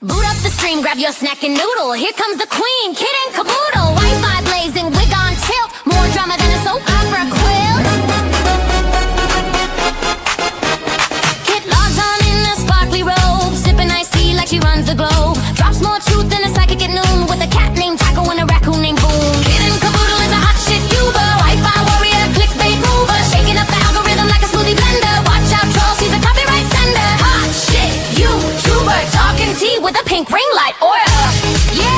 Boot up the stream, grab your snack and noodle. Here comes the queen, kid and caboodle. Wi-Fi blazing, wig on tilt. More drama than a soap opera quilt. Kit logs on in a sparkly robe, sipping iced tea like she runs the globe. Drops more truth than a psychic at noon, with a cat named Taco and a raccoon named Boom. Kid and caboodle is a hot shit Uber, Wi-Fi warrior, clickbait mover, shaking up the algorithm like a smoothie blender. Watch out, trolls, he's a copyright sender. Hot shit YouTuber, talking tea with a pink ring light aura. Yeah.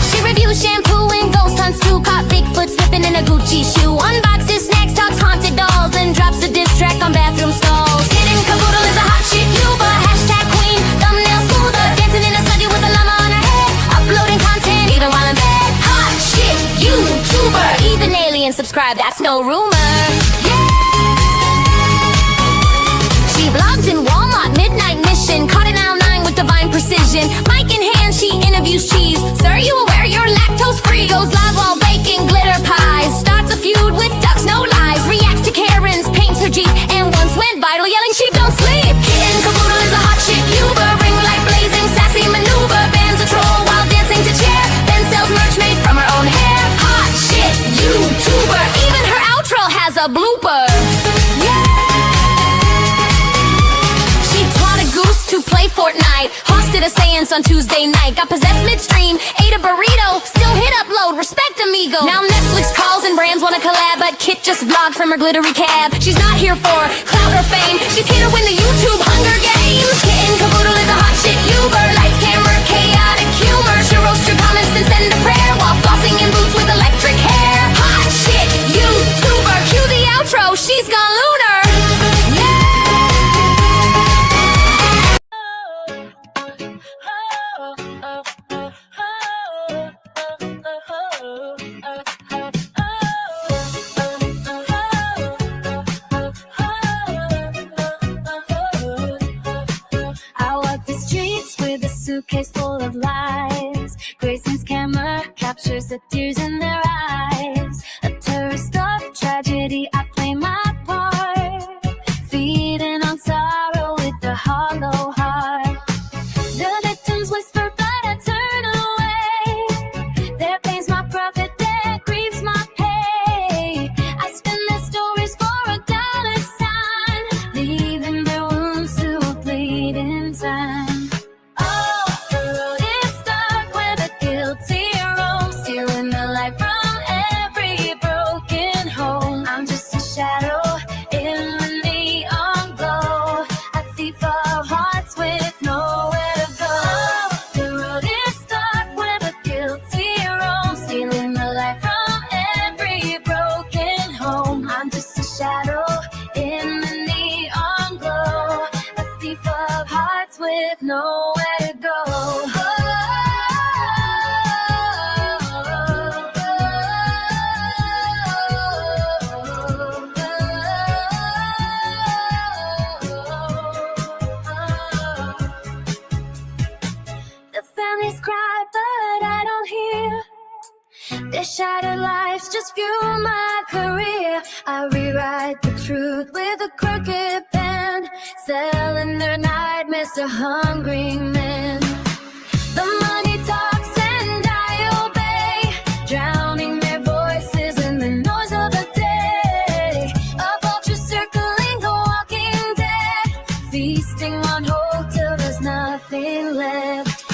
She reviews shampoo and ghost hunts too. Caught Bigfoot slipping in a Gucci shoe. Unboxes snacks, talks haunted dolls, and drops a diss track on bathroom stalls. Kid and caboodle is a hot shit YouTuber. Hashtag queen, thumbnail smoother, dancing in a study with a llama on her head. Uploading content even while in bed. Hot shit YouTuber. Even aliens subscribe, that's no rumor. Yeah. She vlogs in Walmart, midnight mission. Caught in aisle 9 with divine precision. Mic in hand, she interviews cheese. Sir, you aware you're lactose free? Goes live while baking glitter pies. Starts a feud with ducks, no lies. Reacts to Karen's, paints her Jeep, and once went viral yelling sheep don't sleep. Kid and caboodle is a hot shit Uber. Ring light blazing, sassy maneuver. Bans a troll while dancing to chair. Then sells merch made from her own hair. Hot shit YouTuber. Even her outro has a blooper. Yeah. To play Fortnite, hosted a seance on Tuesday night. Got possessed midstream, ate a burrito. Still hit upload, respect amigo. Now Netflix calls and brands wanna collab, but Kit just vlogged from her glittery cab. She's not here for clout or fame, she's here to win the YouTube Hunger Games. Kit and caboodle is a hot shit Uber. Lights, camera, chaotic humor. She'll roast your comments and send a prayer while flossing in boots with electric hair. Hot shit YouTuber. Cue the outro, she's gone lunar. Suitcase full of lies. Grayson's camera captures the tears in their eyes. A tourist of tragedy, I play my part, feeding on sorrow with a hollow heart. The victims whisper, but I turn away. Their pain's my profit, their grief's my pay. I spin their stories for $1 sign, leaving their wounds to bleed in time. Nowhere to go. The families cry, but I don't hear. Their shattered lives just fuel my career. I rewrite the truth with a crooked pen, selling their nightmares to hungry men. The money talks and I obey, drowning their voices in the noise of the day. A vulture circling the walking dead, feasting on hope till there's nothing left.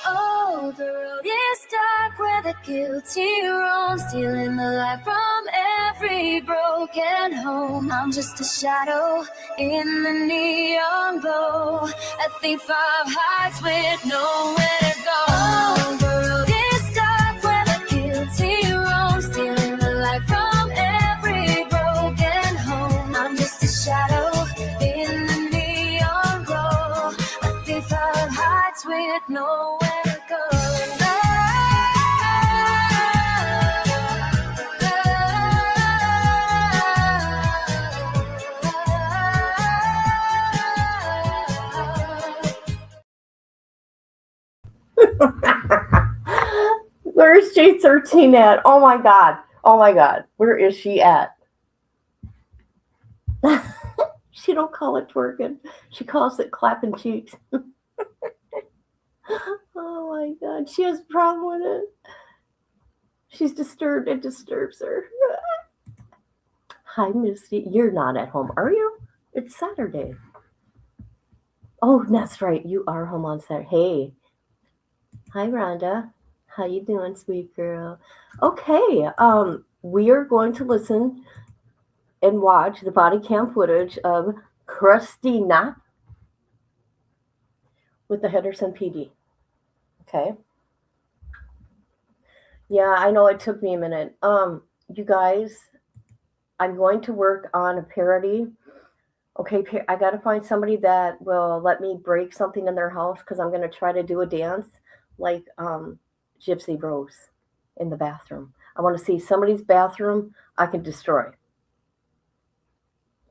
Oh, the road is dark where the guilty roam, stealing the light from every broken home. I'm just a shadow in the neon glow, a thief of hearts with nowhere to go. Oh, the road is dark where the guilty roam, stealing the light from every broken home. I'm just a shadow in the neon glow, a thief of hearts with nowhere to go. Where's J13 at? Oh my God. Oh my God. Where is she at? She don't call it twerking. She calls it clapping cheeks. Oh my God. She has a problem with it. She's disturbed. It disturbs her. Hi, Misty. You're not at home, are you? It's Saturday. Oh, that's right. You are home on Saturday. Hey. Hi, Rhonda. How you doing, sweet girl? Okay. We are going to listen and watch the body cam footage of Christina with the Henderson PD. Okay. Yeah, I know it took me a minute. You guys, I'm going to work on a parody. Okay, I got to find somebody that will let me break something in their house because I'm going to try to do a dance like Gypsy Rose in the bathroom. I want to see somebody's bathroom I can destroy.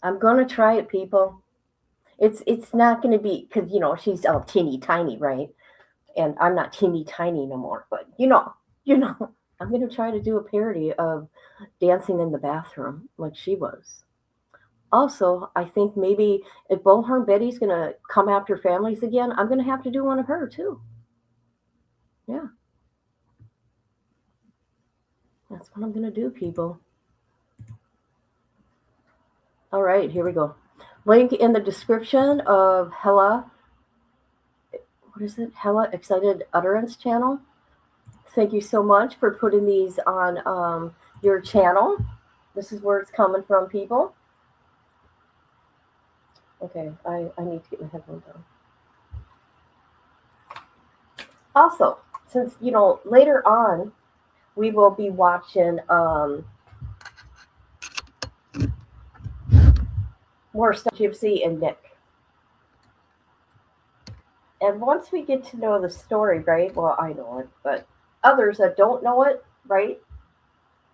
I'm going to try it, people. It's not going to be, because, she's teeny tiny, right? And I'm not teeny tiny no more. But, I'm going to try to do a parody of dancing in the bathroom like she was. Also, I think maybe if Bullhorn Betty's going to come after families again, I'm going to have to do one of her, too. Yeah. That's what I'm going to do, people. All right, here we go. Link in the description of Hella Excited Utterance channel. Thank you so much for putting these on your channel. This is where it's coming from, people. Okay, I need to get my headphones on. Also, since, later on, we will be watching more stuff, Gypsy and Nick. And once we get to know the story, right? Well, I know it, but others that don't know it, right?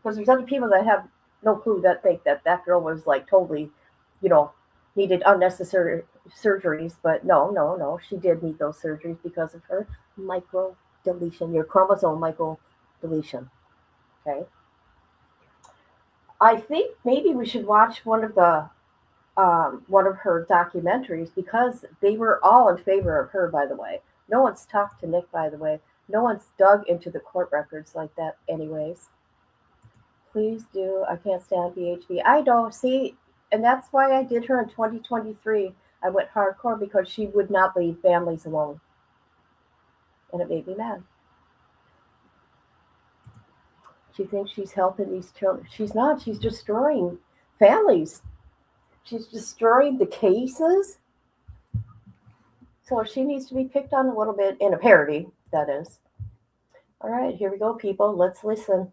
Because there's other people that have no clue that think that girl was like totally, needed unnecessary surgeries. But no, she did need those surgeries because of her micro deletion, your chromosome micro deletion. Okay. I think maybe we should watch one of her documentaries because they were all in favor of her, by the way. No one's talked to Nick, by the way. No one's dug into the court records like that anyways. Please do. I can't stand BHB. I don't see, and that's why I did her in 2023. I went hardcore because she would not leave families alone. And it made me mad. She thinks she's helping these children. She's not. She's destroying families. She's destroying the cases. So she needs to be picked on a little bit in a parody, that is. All right, here we go, people. Let's listen.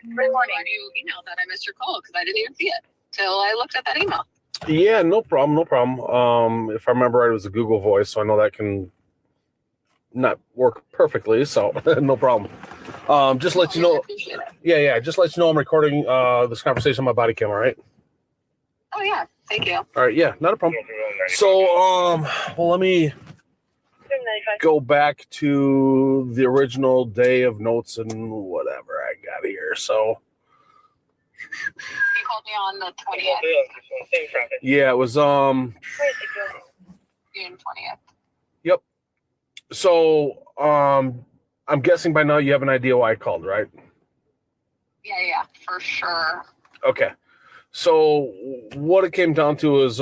Good morning. You emailed that I missed your call because I didn't even see it till I looked at that email. Yeah, no problem. If I remember right, it was a Google voice, so I know that can not work perfectly, so no problem. Just let you know. Yeah. Just let you know I'm recording this conversation on my body camera, right? Oh yeah, thank you. All right, yeah, not a problem. So, let me go back to the original day of notes and whatever I got here. So. You called me on the 20th. Yeah, it was June 20th. Yep. So I'm guessing by now you have an idea why I called, right? Yeah, for sure. Okay. So what it came down to is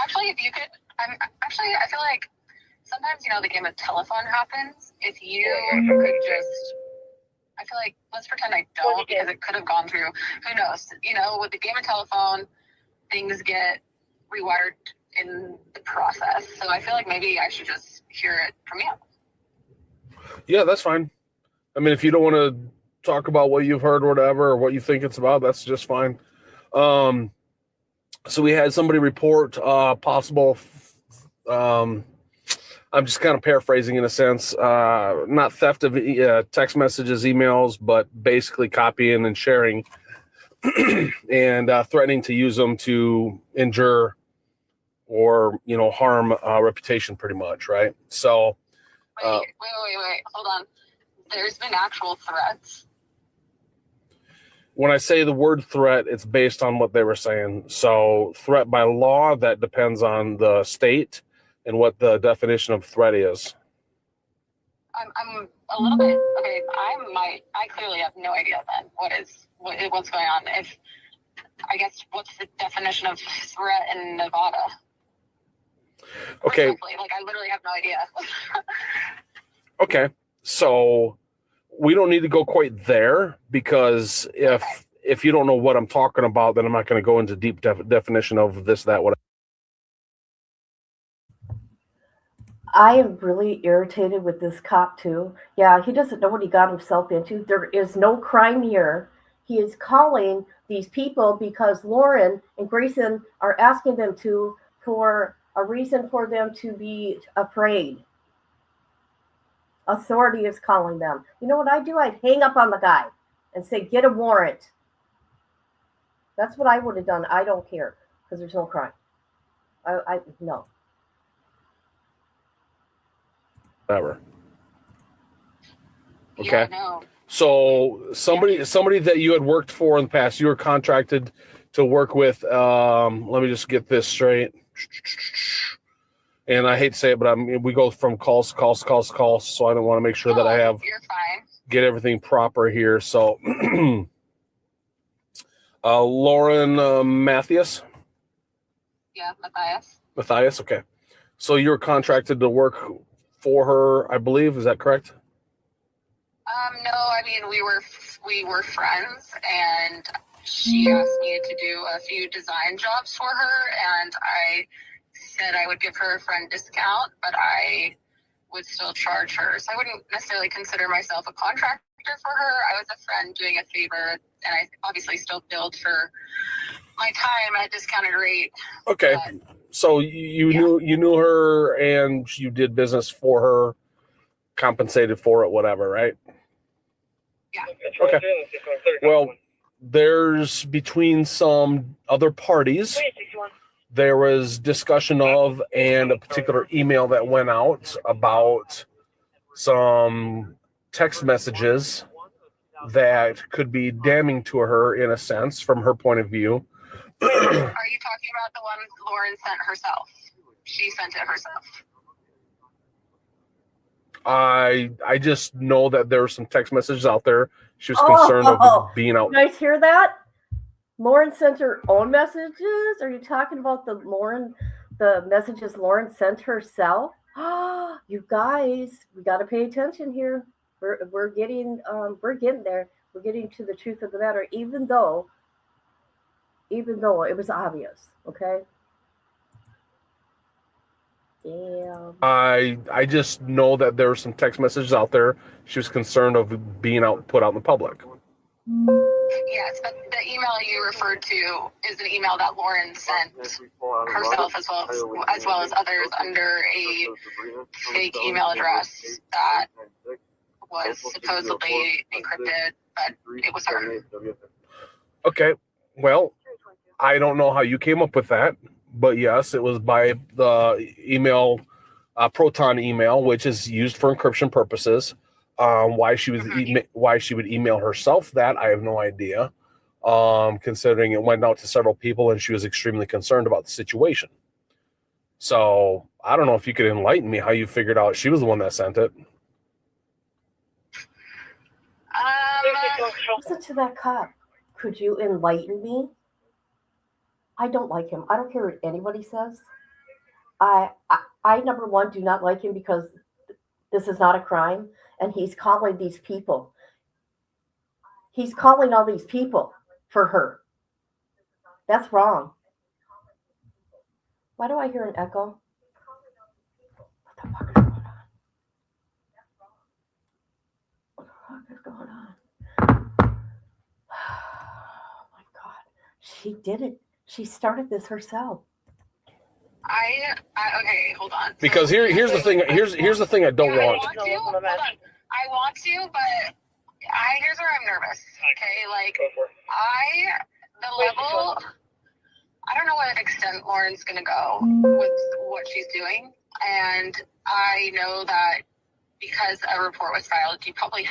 Actually, if you could, I feel like sometimes, the game of telephone happens. If you could just, I feel like, let's pretend I don't, because it could have gone through, who knows? With the game of telephone, things get rewired in the process. So I feel like maybe I should just hear it from you. Yeah, that's fine. I mean, if you don't want to talk about what you've heard or whatever, or what you think it's about, that's just fine. So we had somebody report possible, I'm just kind of paraphrasing in a sense, not theft of text messages, emails, but basically copying and sharing and threatening to use them to injure or, harm reputation pretty much, right? So. Wait. Hold on. There's been actual threats. When I say the word threat, it's based on what they were saying. So threat by law, that depends on the state and what the definition of threat is. I'm a little bit okay. I clearly have no idea then what's going on. What's the definition of threat in Nevada? Okay. I literally have no idea. Okay. So we don't need to go quite there, because if you don't know what I'm talking about, then I'm not going to go into deep definition of this, that, whatever. I am really irritated with this cop too. Yeah, he doesn't know what he got himself into. There is no crime here. He is calling these people because Lauren and Grayson are asking them for a reason for them to be afraid. Authority is calling them. You know what I'd do? I'd hang up on the guy and say, get a warrant. That's what I would have done. I don't care, because there's no crime. No. Whatever. Okay. Yeah, no. So somebody that you had worked for in the past, you were contracted to work with. Let me just get this straight. And I hate to say it, but we go from calls. So I don't want to make sure that I have You're fine. Get everything proper here. So, Lauren Mattais. Yeah, Mattais. Mattais. Okay. So you were contracted to work for her, I believe. Is that correct? No, I mean we were friends, and she asked me to do a few design jobs for her, and I said I would give her a friend discount, but I would still charge her. So I wouldn't necessarily consider myself a contractor for her. I was a friend doing a favor, and I obviously still billed for my time at a discounted rate. Okay. So you knew her, and you did business for her, compensated for it, whatever, right? Yeah. Okay. Well, there's between some other parties, there was discussion of, and a particular email that went out about some text messages that could be damning to her, in a sense, from her point of view. Are you talking about the one Lauren sent herself? She sent it herself. I just know that there were some text messages out there. She was concerned of being out. You guys hear that? Lauren sent her own messages? Are you talking about the messages Lauren sent herself? You guys, we got to pay attention here. We're getting there. We're getting to the truth of the matter, even though it was obvious. Okay. Damn. I just know that there were some text messages out there. She was concerned of being put out in the public. Yes, but the email you referred to is an email that Lauren sent herself, as well as others, under a fake email address that was supposedly encrypted, but it was her. Okay, well, I don't know how you came up with that, but yes, it was by the email, Proton email, which is used for encryption purposes. Why she would email herself that, I have no idea. Considering it went out to several people and she was extremely concerned about the situation. So I don't know if you could enlighten me how you figured out she was the one that sent it. Listen to that cop. Could you enlighten me? I don't like him. I don't care what anybody says. I number one, do not like him because this is not a crime. And he's calling these people. He's calling all these people for her. That's wrong. Why do I hear an echo? What the fuck is going on? What the fuck is going on? Oh my God. She did it. She started this herself. Okay, hold on. Because here's the thing. Here's the thing I don't want. I want to, but here's where I'm nervous. Okay, like I the level, I don't know what extent Lauren's going to go with what she's doing. And I know that because a report was filed, you probably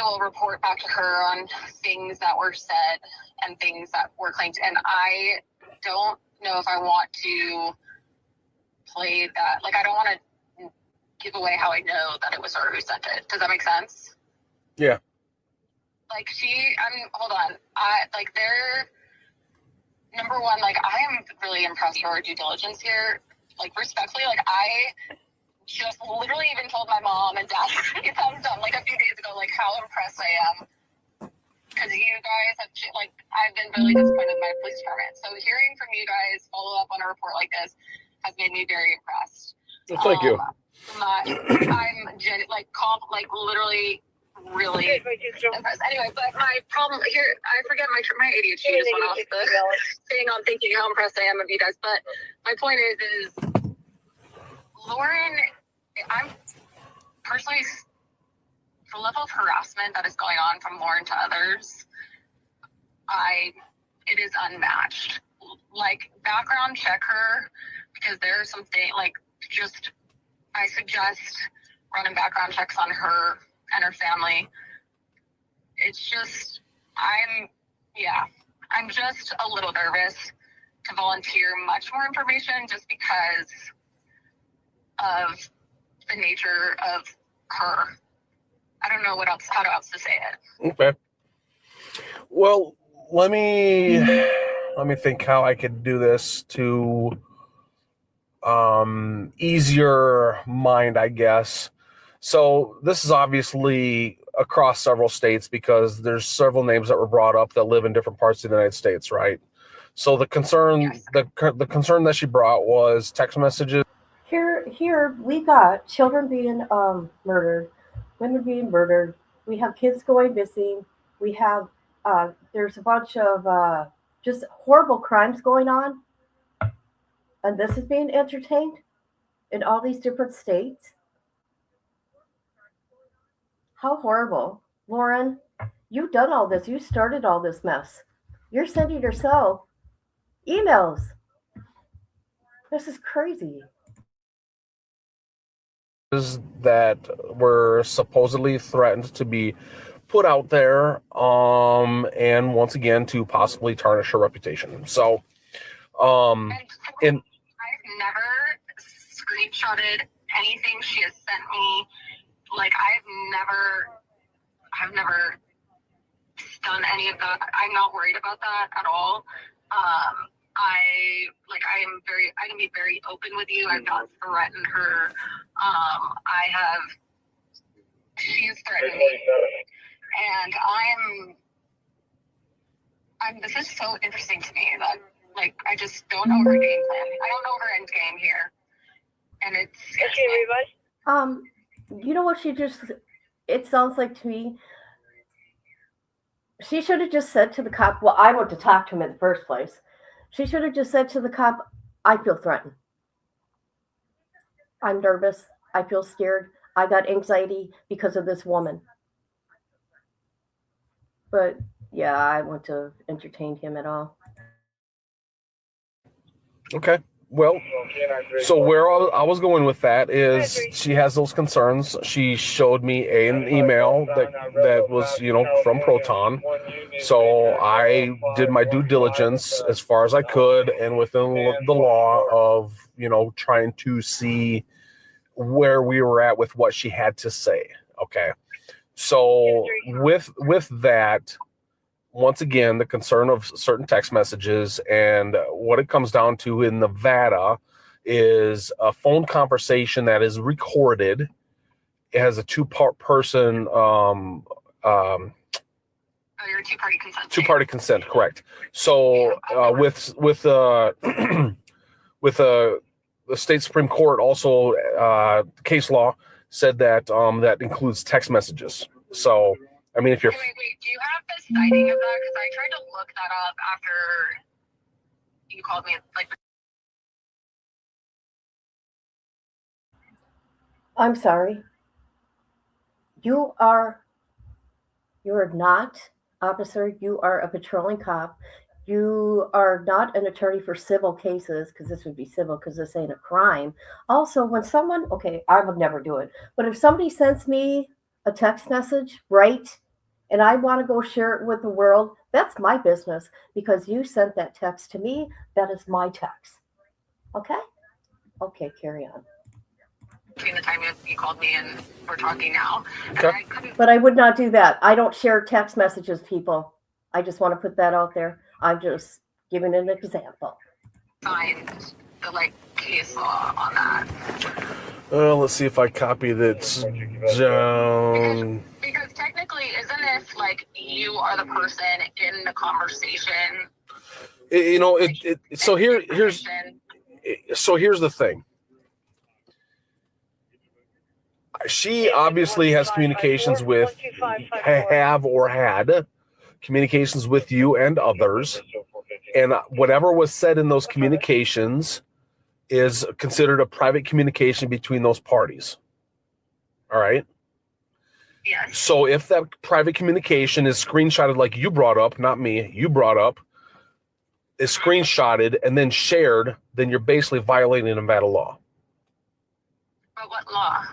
will report back to her on things that were said and things that were claimed. And I don't know if I want to play that. Like, I don't want to give away how I know that it was her who sent it. Does that make sense? Yeah. Like, hold on. They're, number one, like, I am really impressed with our due diligence here. Like, respectfully, like, I just literally even told my mom and dad, it sounds dumb, like a few days ago, like how impressed I am. Because you guys have, like, I've been really disappointed in my police department. So hearing from you guys follow up on a report like this has made me very impressed. Well, thank you. I'm literally really impressed. Anyway, but my problem here, I forget my ADHD just went off the thing on thinking how impressed I am of you guys. But my point is Lauren, I'm personally, the level of harassment that is going on from Lauren to others, it is unmatched. Like, background check her, because there are some things, like, I suggest running background checks on her and her family. It's just, I'm just a little nervous to volunteer much more information just because of the nature of her. I don't know how else to say it. Okay. Well, let me think how I could do this to ease your mind, I guess. So this is obviously across several states because there's several names that were brought up that live in different parts of the United States, right? So the concern, Yes. the concern that she brought was text messages. Here we got children being murdered, women being murdered. We have kids going missing. We have there's a bunch of just horrible crimes going on, and this is being entertained in all these different states. How horrible, Lauren! You've done all this. You started all this mess. You're sending yourself emails. This is crazy. That were supposedly threatened to be put out there, and once again to possibly tarnish her reputation. So, And I've never screenshotted anything she has sent me. Like, I've never done any of that. I'm not worried about that at all. I can be very open with you. I've not threatened her. She's threatened me. And this is so interesting to me that, like, I just don't know her game plan. I don't know her end game here. And it's You know what it sounds like to me? She should have just said to the cop, well, I went to talk to him in the first place. She should have just said to the cop, I feel threatened. I'm nervous. I feel scared. I got anxiety because of this woman. But yeah, I want to entertain him at all. okay. Well, so where I was going with that is she has those concerns. She showed me an email that was, from Proton. So I did my due diligence as far as I could and within the law of, trying to see where we were at with what she had to say. Okay. So with that, once again, the concern of certain text messages and what it comes down to in Nevada is a phone conversation that is recorded. It has a two-person your two-party consent. Two-party consent, correct. So with the state Supreme Court also case law said that that includes text messages. So I mean, if you're wait, do you have the citing of that? Because I tried to look that up after you called me. Like, I'm sorry. You are not officer, you are a patrolling cop. You are not an attorney for civil cases because this would be civil because this ain't a crime. Also, when someone, okay, I would never do it, but if somebody sends me a text message, right, and I want to go share it with the world, that's my business because you sent that text to me. That is my text. Okay? Okay, carry on. Between the time you called me and we're talking now. Okay. And I couldn't But I would not do that. I don't share text messages, people. I just want to put that out there. I'm just giving an example. find the like case law on that. Let's see if I copy that down. Because technically, isn't this like you are the person in the conversation? So here's the thing. She obviously has communications with, have or had communications with you and others, and whatever was said in those communications is considered a private communication between those parties. All right? Yes. So if that private communication is screenshotted like you brought up, not me, you brought up, is screenshotted and then shared, then you're basically violating Nevada law. But what law?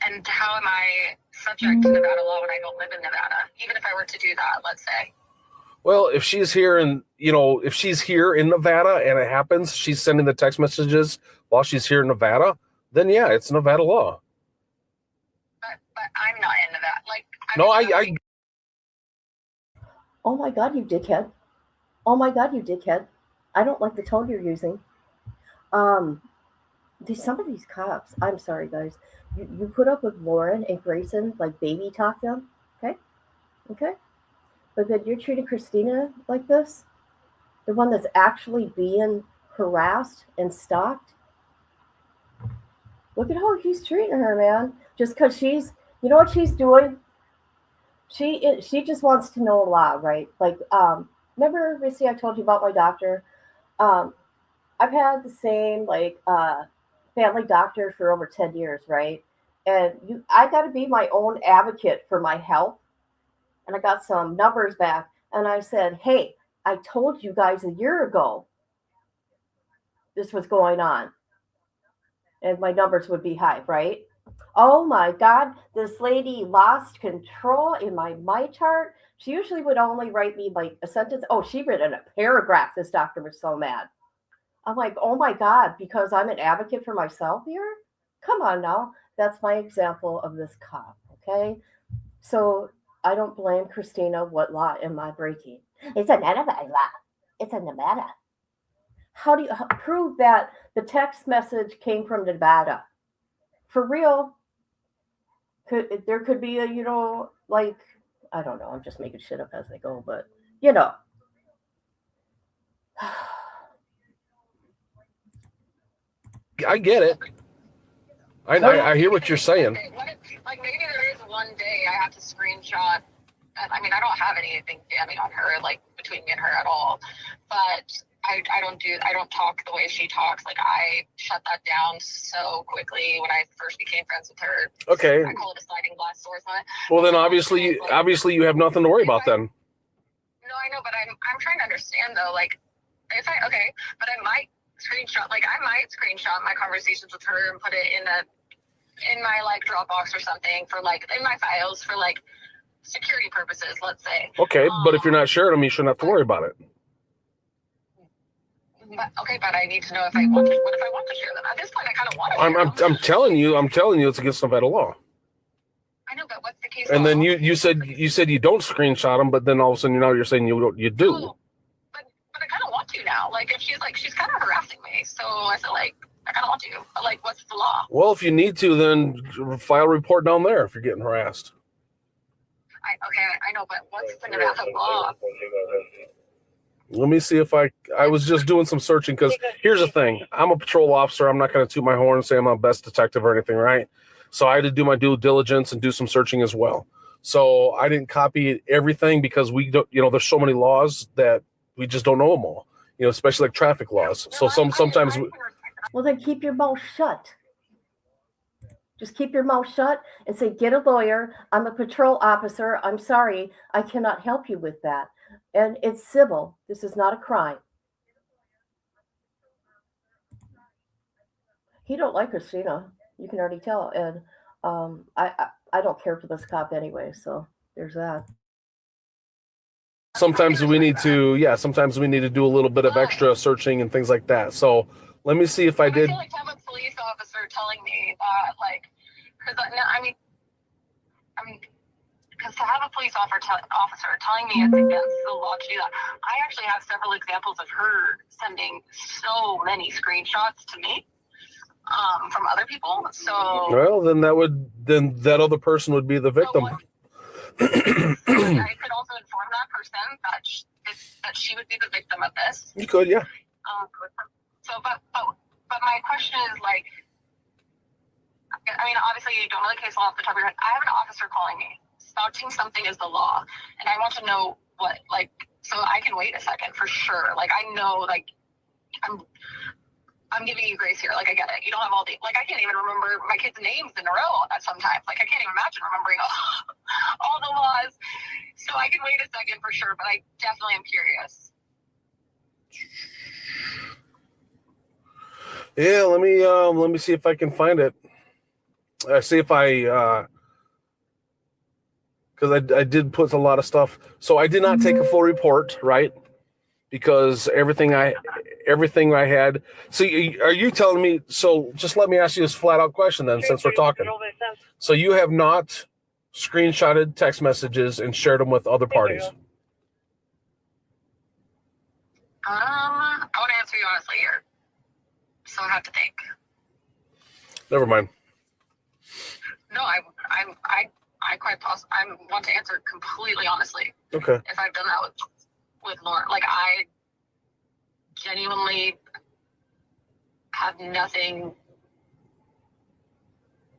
And how am I subject to Nevada law when I don't live in Nevada? Even if I were to do that, let's say. Well, if she's here and, if she's here in Nevada and it happens, she's sending the text messages while she's here in Nevada, then yeah, it's Nevada law. But I'm not in Nevada. Like, I Oh my God, you dickhead. Oh my God, you dickhead. I don't like the tone you're using. Some of these cops, I'm sorry, guys. You put up with Lauren and Grayson, like baby talk them, okay? Okay? But then you're treating Christina like this? The one that's actually being harassed and stalked? Look at how he's treating her, man. Just because she's, you know what she's doing? She just wants to know a lot, right? Like, remember, Missy, I told you about my doctor? I've had the same, family doctor for over 10 years, right? And I got to be my own advocate for my health. And I got some numbers back. And I said, hey, I told you guys a year ago this was going on. And my numbers would be high, right? Oh my God, this lady lost control in my chart. She usually would only write me like a sentence. Oh, she read in a paragraph. This doctor was so mad. I'm like, oh my God, because I'm an advocate for myself here? Come on now. That's my example of this cop, okay? So I don't blame Christina. What law am I breaking? It's a Nevada law. It's a Nevada. How do you prove that the text message came from Nevada? For real? There could be a, I don't know. I'm just making shit up as I go, but, I get it. I hear what you're saying. Okay, maybe there is one day I have to screenshot. I mean, I don't have anything damning on her, like between me and her at all. But I don't talk the way she talks. Like, I shut that down so quickly when I first became friends with her. Okay. I call it a sliding glass door. Well, then obviously you have nothing to worry about then. No, I know, but I'm trying to understand though. Like, but I might screenshot my conversations with her and put it in my like Dropbox or something for like in my files for like security purposes, let's say. Okay, but if you're not sharing them, you shouldn't have to worry about it. But I need to know if I want to. What if I want to share them? At this point, I kind of want to. I'm telling you, it's against Nevada law. I know, but what's the case? And then you said you don't screenshot them, but then all of a sudden you're saying you do. No, but I kind of want to now. Like, if she's kind of harassing me, so I feel like I kind of want to. But like, what's the law? Well, if you need to, then file a report down there if you're getting harassed. I know, but what's the Nevada law? Let me see if I was just doing some searching, because here's the thing. I'm a patrol officer. I'm not going to toot my horn and say I'm the best detective or anything, right? So I had to do my due diligence and do some searching as well. So I didn't copy everything because we don't, there's so many laws that we just don't know them all, especially like traffic laws. So sometimes. Well, then keep your mouth shut. Just keep your mouth shut and say, get a lawyer. I'm a patrol officer. I'm sorry. I cannot help you with that. And it's civil. This is not a crime. He don't like Christina. You can already tell. And I don't care for this cop anyway. So there's that. Sometimes we need to, sometimes we need to do a little bit of extra searching and things like that. So let me see if I did. I feel like to have a police officer telling me that, like, because because to have a police officer telling me it's against the law to do that, I actually have several examples of her sending so many screenshots to me from other people. So well, then that other person would be the victim. I could also inform that person that she would be the victim of this. You could, yeah. But my question is, like, I mean, obviously you don't know the case law off the top of your head. I have an officer calling me, spouting something is the law, and I want to know what, like, so I can wait a second for sure. Like, I know, like, I'm giving you grace here. Like, I get it. You don't have all the, like, I can't even remember my kids' names in a row at sometimes. Like, I can't even imagine remembering all the laws. So I can wait a second for sure, but I definitely am curious. Yeah, let me see if I can find it. See if I because I did put a lot of stuff. So I did not take a full report, right? Because everything I had. So are you telling me? So just let me ask you this flat out question then, since we're talking. So you have not screenshotted text messages and shared them with other parties? I want to answer you honestly here, so I have to think. Never mind. No, I quite possibly. I want to answer completely honestly. Okay. If I've done that with Lauren, like, I genuinely have nothing.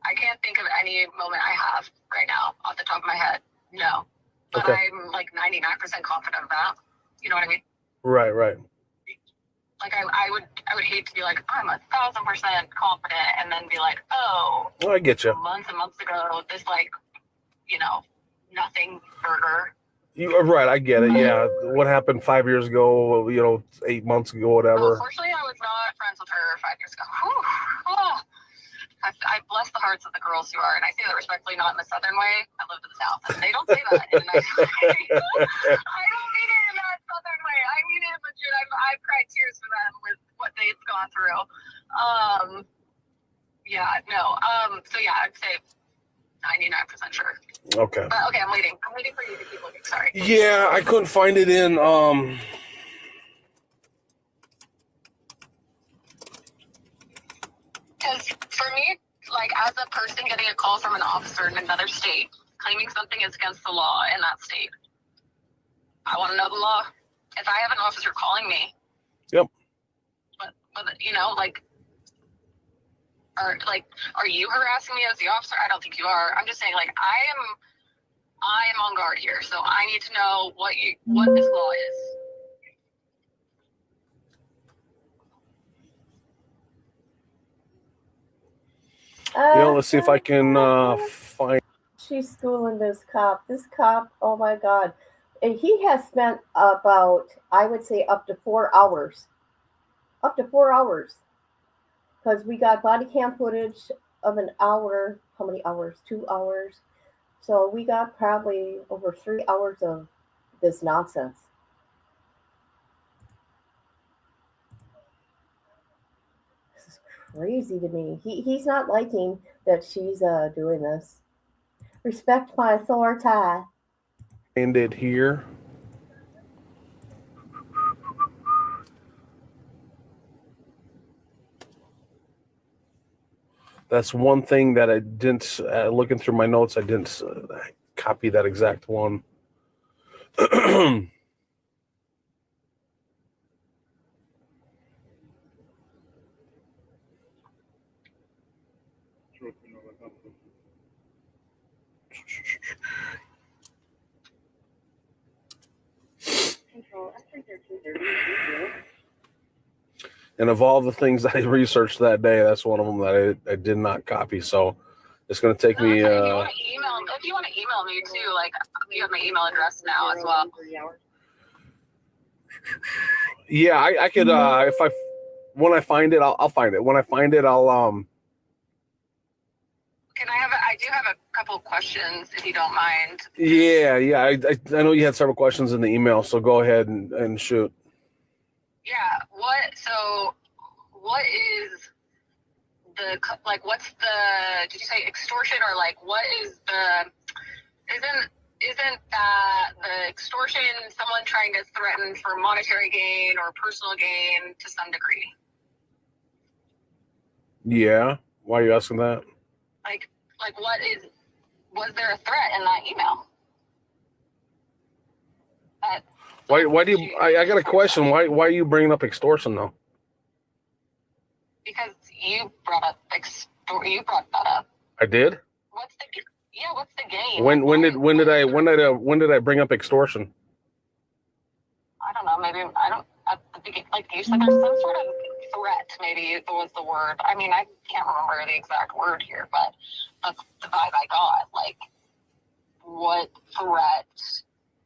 I can't think of any moment I have right now off the top of my head. No, but okay. I'm like 99% confident of that. You know what I mean? Right. Like, I would hate to be like, I'm 1,000% confident, and then be like, oh, I get you. Months and months ago, this, like, nothing burger. You are right. I get it. Yeah. What happened 5 years ago? 8 months ago, whatever. Unfortunately, I was not friends with her 5 years ago. Whew. Oh. I bless the hearts of the girls who are, and I say that respectfully, not in the Southern way. I live in the South, and they don't say that in a nice way. I don't mean it in that Southern way. I mean it legit. I've cried tears for them with what they've gone through. So yeah, I'd say 99% sure. Okay. But okay, I'm waiting. I'm waiting for you to keep looking. Sorry. Yeah, I couldn't find it in Because for me, like, as a person getting a call from an officer in another state claiming something is against the law in that state, I want to know the law. If I have an officer calling me, yep. But are you harassing me as the officer? I don't think you are. I'm just saying, like, I am on guard here, so I need to know what this law is. Let's see if I can find. She's schooling this cop. This cop, oh my God. And he has spent about, I would say, up to 4 hours. Up to 4 hours. Because we got body cam footage of an hour. How many hours? 2 hours. So we got probably over 3 hours of this nonsense. Crazy to me. He's not liking that she's doing this. Respect my authority. Ended here. That's one thing that I didn't, looking through my notes, I didn't copy that exact one. And of all the things I researched that day, that's one of them that I did not copy. So It's going to take me. If you want to email me too, like you have my email address now as well. Yeah, I could. When I find it, I'll find it. When I find it, I'll. I do have a couple of questions, if you don't mind. Yeah. I know you had several questions in the email, so go ahead and shoot. Yeah. What is what's the, did you say extortion, or like what is isn't that the extortion someone trying to threaten for monetary gain or personal gain to some degree? Yeah. Why are you asking that? Was there a threat in that email? Why do you, I got a question. Why are you bringing up extortion though? Because you brought that up. I did? What's the game? When did I bring up extortion? I don't know, maybe at the beginning, like you said, there's some sort of threat, maybe was the word. I mean, I can't remember the exact word here, but that's the vibe I got. Like, what threat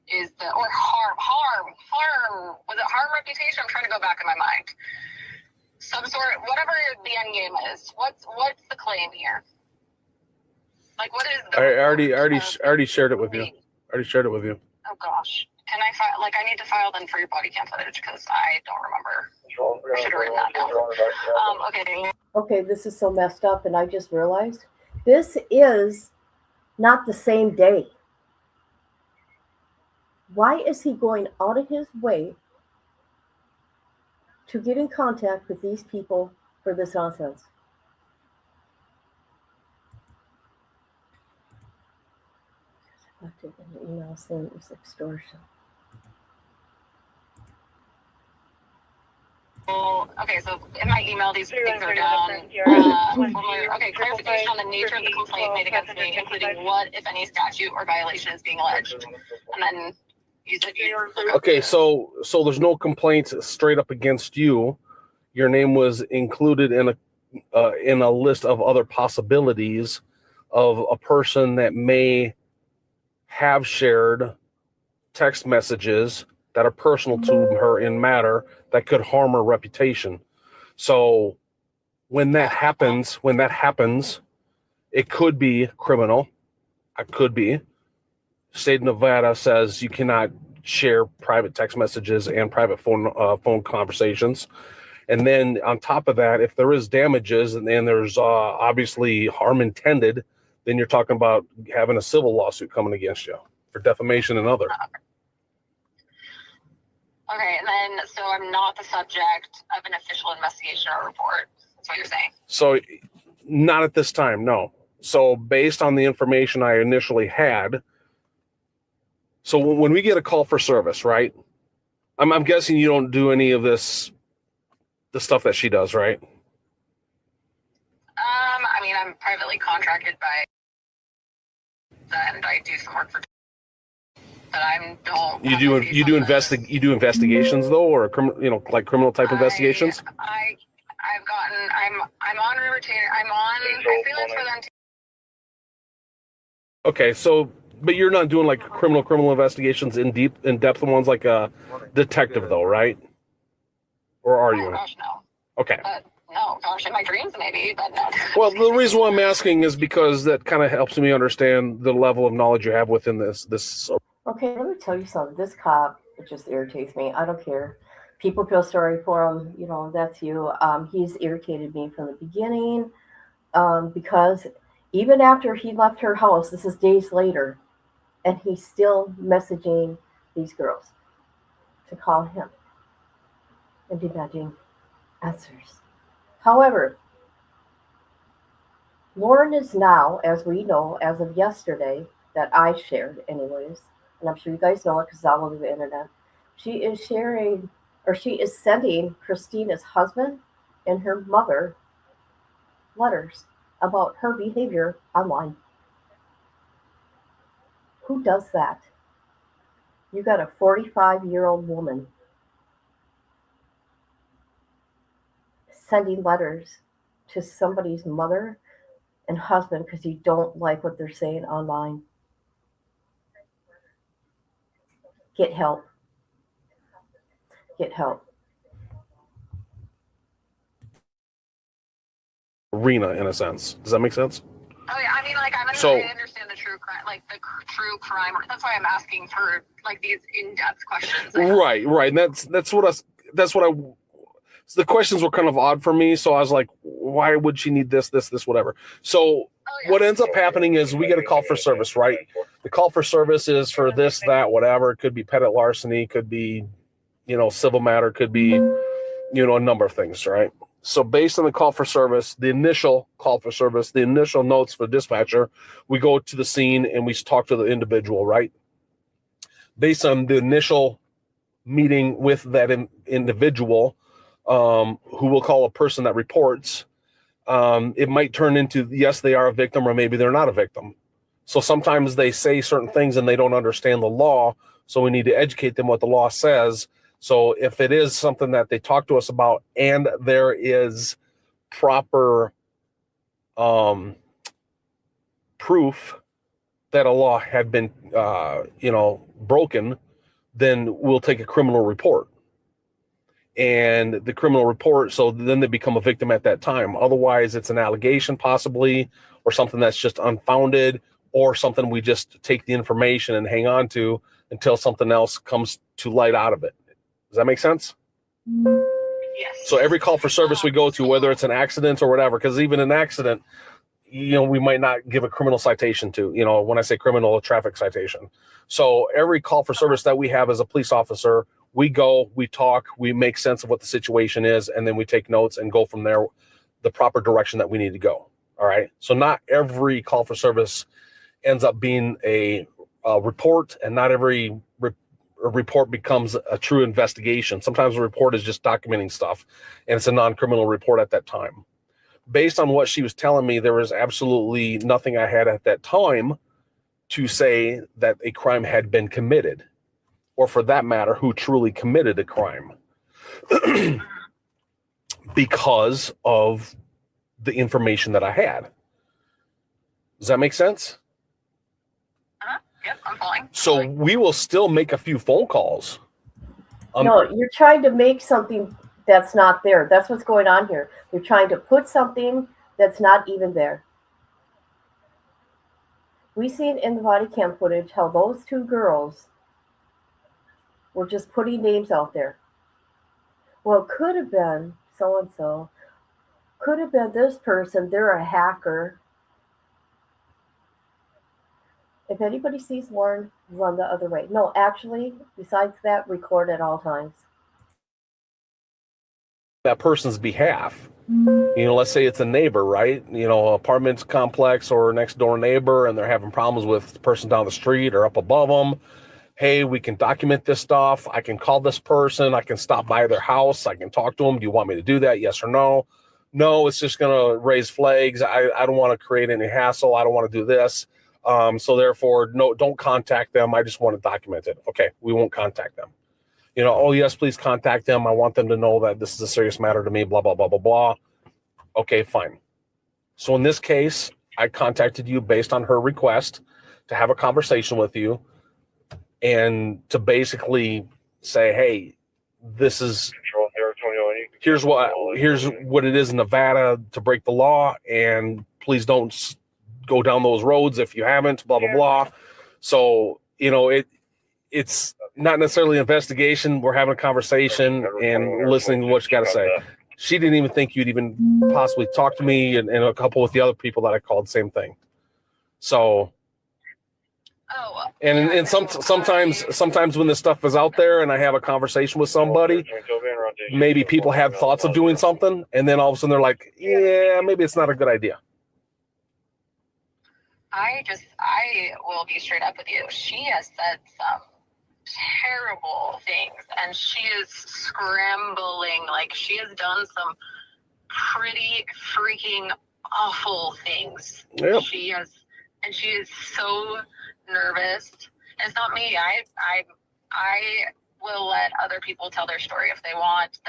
is or harm, was it harm reputation? I'm trying to go back in my mind. Some sort, whatever the end game is, what's the claim here? Like, what is the... I already shared it with you. Oh gosh. Can I file, like, I need to file then for your body cam footage because I don't remember. I should have written that down. Okay. Okay, this is so messed up, and I just realized this is not the same day. Why is he going out of his way to get in contact with these people for this nonsense? I left it in the email saying it was extortion. Okay, so in my email, these things are down. Okay, clarification on the nature of the complaint made against me, including what, if any, statute or violation is being alleged. And then use it. Okay, so there's no complaints straight up against you. Your name was included in a list of other possibilities of a person that may have shared text messages that are personal to her in matter that could harm her reputation. So when that happens, it could be criminal. It could be. State of Nevada says you cannot share private text messages and private phone conversations. And then on top of that, if there is damages and then there's obviously harm intended, then you're talking about having a civil lawsuit coming against you for defamation and other. Okay, and then, so I'm not the subject of an official investigation or report. That's what you're saying? So, not at this time, no. So, based on the information I initially had, so when we get a call for service, right? I'm guessing you don't do any of the stuff that she does, right? I mean, I'm privately contracted by, and I do some work for. But I don't. You do investigations though, or like criminal type investigations. I'm on retainer. I freelance for them too. Okay, so but you're not doing like criminal investigations in depth ones like a detective though, right? Or are you? Oh gosh, no. Okay. No, gosh, in my dreams maybe, but no. Well, the reason why I'm asking is because that kind of helps me understand the level of knowledge you have within this. Okay, let me tell you something. This cop, it just irritates me. I don't care. People feel sorry for him. You know, that's you. He's irritated me from the beginning because even after he left her house, this is days later, and he's still messaging these girls to call him and demanding answers. However, Lauren is now, as we know, as of yesterday, that I shared anyways, and I'm sure you guys know it because it's all over the internet, she is sending Christina's husband and her mother letters about her behavior online. Who does that? You got a 45-year-old woman sending letters to somebody's mother and husband because you don't like what they're saying online. Get help. Get help. Arena, in a sense. Does that make sense? Oh yeah, I mean, like I understand the true crime, like the true crime. That's why I'm asking for like these in-depth questions. Right. And that's what I. So the questions were kind of odd for me, so I was like, why would she need this, whatever? So what ends up happening is we get a call for service, right? The call for service is for this, that, whatever. It could be petty larceny, could be, civil matter, could be, a number of things, right? So based on the call for service, the initial call for service, the initial notes for dispatcher, we go to the scene and we talk to the individual, right? Based on the initial meeting with that individual, who we'll call a person that reports, it might turn into, yes, they are a victim, or maybe they're not a victim. So sometimes they say certain things and they don't understand the law. So we need to educate them what the law says. So if it is something that they talk to us about and there is proper proof that a law had been, broken, then we'll take a criminal report. And the criminal report, so then they become a victim at that time. Otherwise, it's an allegation possibly, or something that's just unfounded, or something we just take the information and hang on to until something else comes to light out of it. Does that make sense? Yes. So every call for service we go to, whether it's an accident or whatever, because even an accident, we might not give a criminal citation to, when I say criminal, a traffic citation. So every call for service that we have as a police officer, we go, we talk, we make sense of what the situation is, and then we take notes and go from there the proper direction that we need to go. All right. So not every call for service ends up being a report, and not every report becomes a true investigation. Sometimes a report is just documenting stuff, and it's a non-criminal report at that time. Based on what she was telling me, there was absolutely nothing I had at that time to say that a crime had been committed, or for that matter, who truly committed a crime, because of the information that I had. Does that make sense? Yep, I'm following. So we will still make a few phone calls. No, you're trying to make something that's not there. That's what's going on here. They're trying to put something that's not even there. We seen in the body cam footage how those two girls were just putting names out there. Well, it could have been so and so. Could have been this person. They're a hacker. If anybody sees Warren, run the other way. No, actually, besides that, record at all times. That person's behalf. Let's say it's a neighbor, right? Apartment complex or next door neighbor, and they're having problems with the person down the street or up above them. Hey, we can document this stuff. I can call this person. I can stop by their house. I can talk to them. Do you want me to do that? Yes or no? No, it's just going to raise flags. I don't want to create any hassle. I don't want to do this. So therefore, no, don't contact them. I just want to document it. Okay, we won't contact them. Oh, yes, please contact them. I want them to know that this is a serious matter to me, blah, blah, blah, blah, blah. Okay, fine. So in this case, I contacted you based on her request to have a conversation with you and to basically say, hey, this is, here's what it is in Nevada to break the law, and please don't go down those roads if you haven't, blah, blah, blah. So, it's not necessarily an investigation. We're having a conversation and listening to what you got to say. She didn't even think you'd even possibly talk to me, and a couple with the other people that I called, same thing. So, and sometimes when this stuff is out there and I have a conversation with somebody, maybe people have thoughts of doing something, and then all of a sudden they're like, yeah, maybe it's not a good idea. I will be straight up with you. She has said some terrible things, and she is scrambling. Like, she has done some pretty freaking awful things. Yep. She is so nervous. And it's not me. I will let other people tell their story if they want.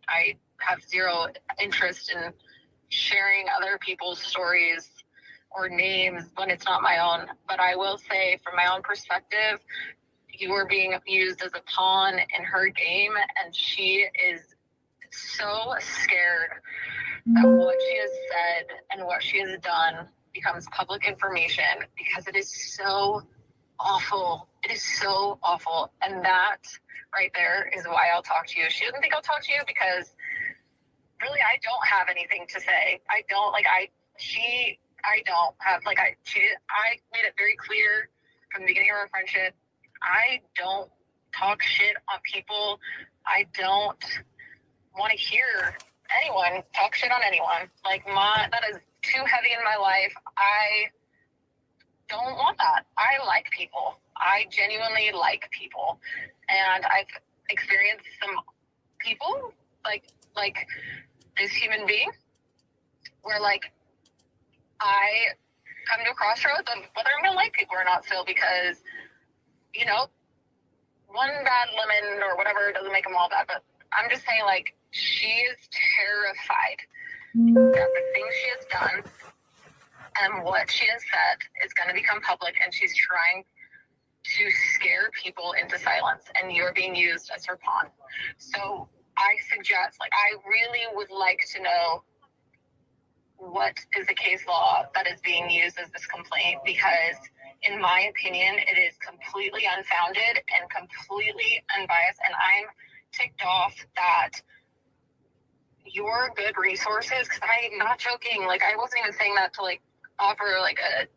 I have zero interest in sharing other people's stories. or names when it's not my own. But I will say, from my own perspective, you are being used as a pawn in her game, and she is so scared that what she has said and what she has done becomes public information, because it is so awful. It is so awful. And that right there is why I'll talk to you. She doesn't think I'll talk to you because really I don't have anything to say. I don't have I made it very clear from the beginning of our friendship, I don't talk shit on people. I don't want to hear anyone talk shit on anyone. That is too heavy in my life. I don't want that. I like people. I genuinely like people. And I've experienced some people like this human being where I come to a crossroads of whether I'm gonna like people or not still, because one bad lemon or whatever doesn't make them all bad. But I'm just saying, she is terrified that the things she has done and what she has said is going to become public, and she's trying to scare people into silence, and you're being used as her pawn. So I suggest, I really would like to know what is the case law that is being used as this complaint, because in my opinion, it is completely unfounded and completely unbiased, and I'm ticked off that your good resources, because I'm not joking, I wasn't even saying that to offer a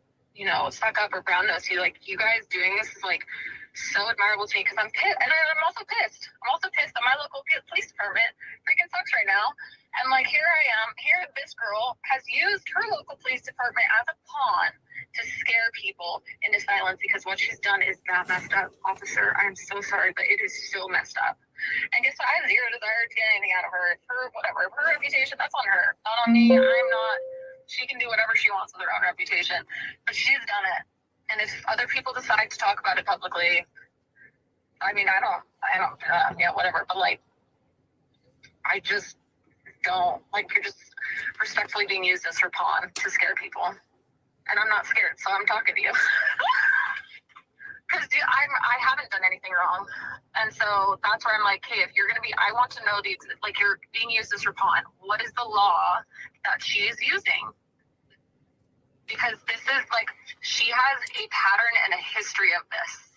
suck up or brown nose to you. You guys doing this is so admirable to me, because I'm pissed, and I'm also pissed. I'm also pissed that my local police department freaking sucks right now. And here I am, this girl has used her local police department as a pawn to scare people into silence, because what she's done is that messed up, officer. I'm so sorry, but it is so messed up. And guess what? I have zero desire to get anything out of her. Her reputation, that's on her, not on me. I'm not. She can do whatever she wants with her own reputation, but she's done it. And if other people decide to talk about it publicly, I don't, whatever. But I just don't you're just respectfully being used as her pawn to scare people. And I'm not scared, so I'm talking to you. Because I haven't done anything wrong. And so that's where I'm hey, if you're going to be, I want to know you're being used as her pawn. What is the law that she is using? Because this is she has a pattern and a history of this.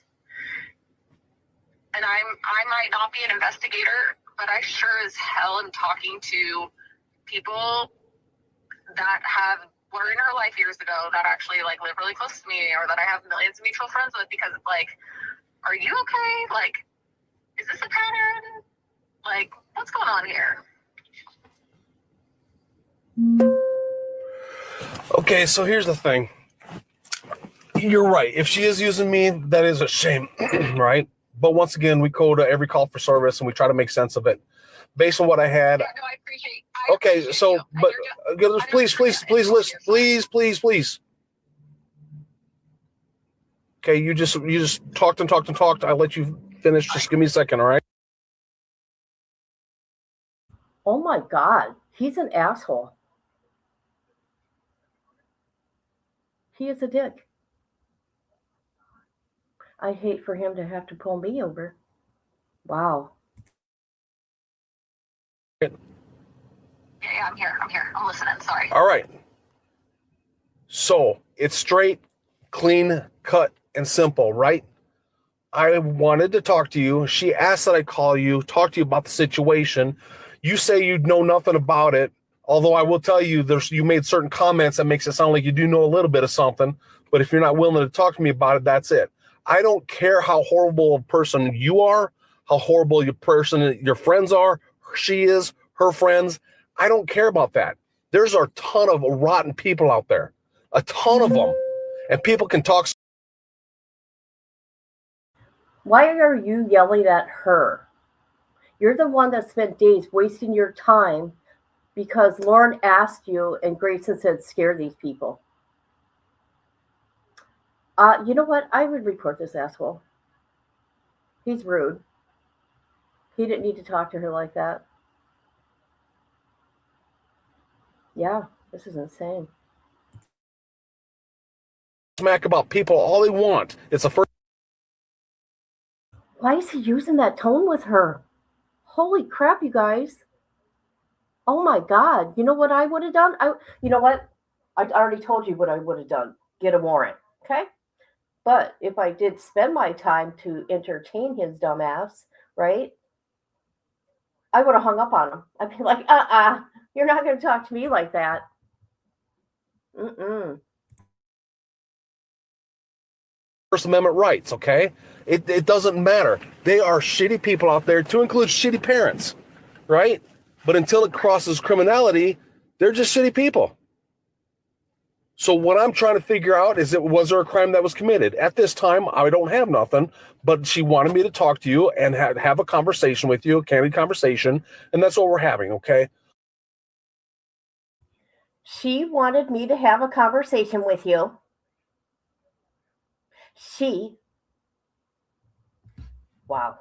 And I might not be an investigator, but I sure as hell am talking to people that were in her life years ago that actually live really close to me, or that I have millions of mutual friends with, because it's are you okay? Is this a pattern? What's going on here? Okay, so here's the thing. You're right. If she is using me, that is a shame, right? But once again, we go to every call for service and we try to make sense of it based on what I had. Yeah, no, I appreciate. Okay, so you. but please listen, please. Okay, you just talked and talked. I'll let you finish. Just give me a second, all right? Oh my God, he's an asshole. He is a dick. I hate for him to have to pull me over. Wow. Yeah, I'm here. I'm listening. Sorry. All right. So it's straight, clean, cut, and simple, right? I wanted to talk to you. She asked that I call you, talk to you about the situation. You say you know nothing about it, although I will tell you you made certain comments that makes it sound like you do know a little bit of something. But if you're not willing to talk to me about it, that's it. I don't care how horrible a person you are, how horrible your friends are, she is, her friends. I don't care about that. There's a ton of rotten people out there, a ton of them, and people can talk. Why are you yelling at her? You're the one that spent days wasting your time because Lauren asked you and Grayson said, scare these people. You know what? I would report this asshole. He's rude. He didn't need to talk to her like that. Yeah, this is insane. smack about people all they want. It's the first. Why is he using that tone with her? Holy crap, you guys. Oh my God. You know what I would have done? You know what? I already told you what I would have done. Get a warrant. Okay? But if I did spend my time to entertain his dumb ass, right? I would have hung up on him. I'd be like, you're not going to talk to me like that. First Amendment rights, okay? It doesn't matter. They are shitty people out there, to include shitty parents, right? But until it crosses criminality, they're just shitty people. So what I'm trying to figure out is, was there a crime that was committed? At this time, I don't have nothing, but she wanted me to talk to you and have a conversation with you, a candid conversation, and that's what we're having, okay? She wanted me to have a conversation with you. Wow.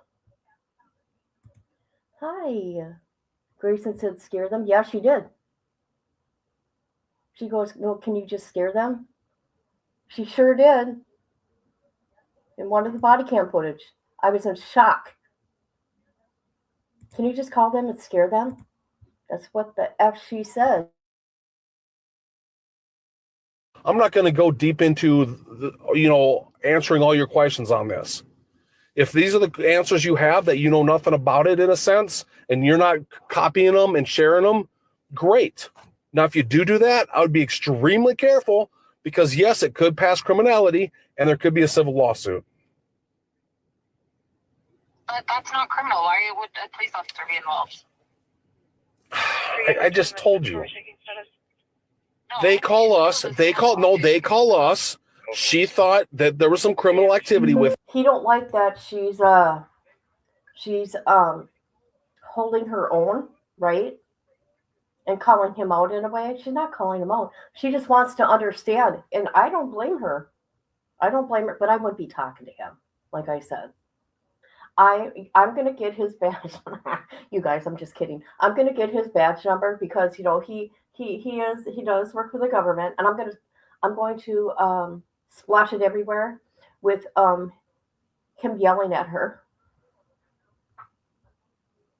Hi. Grayson said, scare them? Yeah, she did. She goes, no, can you just scare them? She sure did. In one of the body cam footage. I was in shock. Can you just call them and scare them? That's what the F she said. I'm not going to go deep into, answering all your questions on this. If these are the answers you have that you know nothing about it in a sense, and you're not copying them and sharing them, great. Now, if you do that, I would be extremely careful because, yes, it could pass criminality and there could be a civil lawsuit. But that's not criminal. Why would a police officer be involved? I just told you. They call us. They call us. She thought that there was some criminal activity with. He don't like that she's holding her own, right? And calling him out in a way. She's not calling him out. She just wants to understand. And I don't blame her. But I wouldn't be talking to him, like I said. I'm gonna get his badge. You guys, I'm just kidding. I'm gonna get his badge number because he does work for the government, and I'm going to splash it everywhere with him yelling at her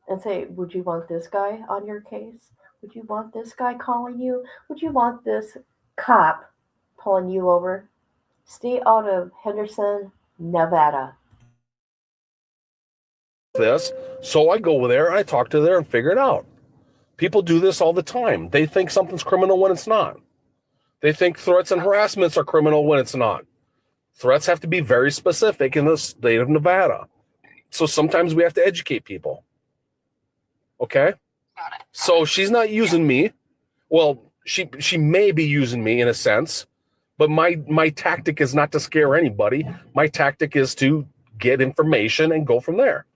and say, would you want this guy on your case? Would you want this guy calling you? Would you want this cop pulling you over? Stay out of Henderson, Nevada. This, so I go over there and I talk to there and figure it out. People do this all the time. They think something's criminal when it's not. They think threats and harassments are criminal when it's not. Threats have to be very specific in the state of Nevada. So sometimes we have to educate people. Okay? So she's not using me. Well, she may be using me in a sense, but my tactic is not to scare anybody. My tactic is to get information and go from there.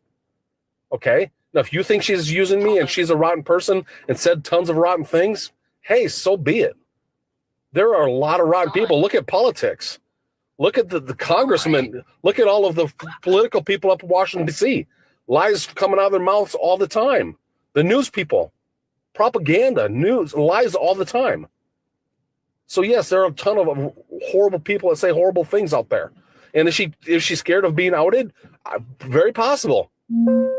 Okay? Now, if you think she's using me and she's a rotten person and said tons of rotten things, hey, so be it. There are a lot of rotten people. Look at politics. Look at the congressmen. Look at all of the political people up in Washington, D.C. Lies coming out of their mouths all the time. The news people. Propaganda, news, lies all the time. So, yes, there are a ton of horrible people that say horrible things out there. And is she scared of being outed? Very possible.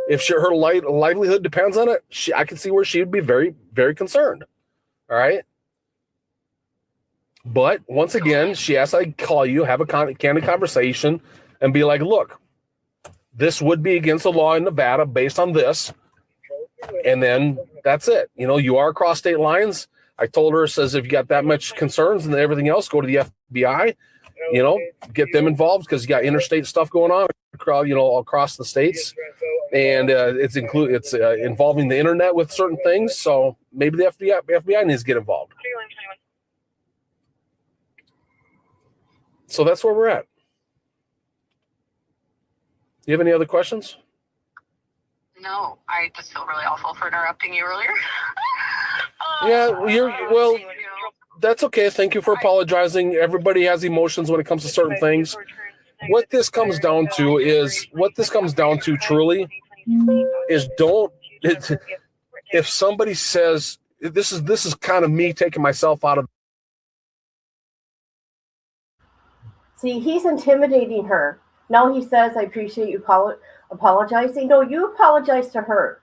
If her livelihood depends on it, I can see where she would be very, very concerned. All right. But once again, she asked I call you, have a candid conversation, and be like, look, this would be against the law in Nevada based on this. And then that's it. You are across state lines. I told her, says, if you got that much concerns and everything else, go to the FBI, get them involved because you got interstate stuff going on, across the states. And it's involving the internet with certain things. So maybe the FBI needs to get involved. So that's where we're at. Do you have any other questions? No, I just feel really awful for interrupting you earlier. That's okay. Thank you for apologizing. Everybody has emotions when it comes to certain things. What this comes down to truly is if somebody says, this is kind of me taking myself out of. See, he's intimidating her. Now he says, I appreciate you apologizing. No, you apologize to her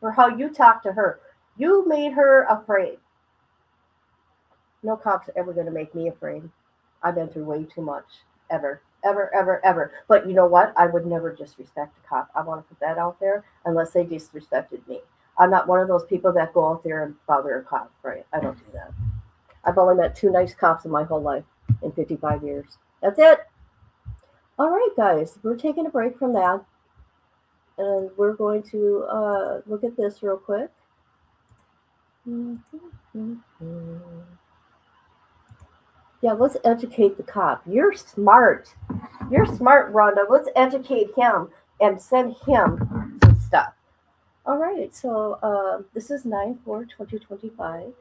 for how you talked to her. You made her afraid. No cop's ever going to make me afraid. I've been through way too much. Ever. Ever, ever, ever. But you know what? I would never disrespect a cop. I want to put that out there unless they disrespected me. I'm not one of those people that go out there and bother a cop, right? I don't do that. I've only met 2 nice cops in my whole life in 55 years. That's it. All right, guys. We're taking a break from that. And we're going to look at this real quick. Yeah, let's educate the cop. You're smart. You're smart, Rhonda. Let's educate him and send him some stuff. All right, so this is 9/4/2025.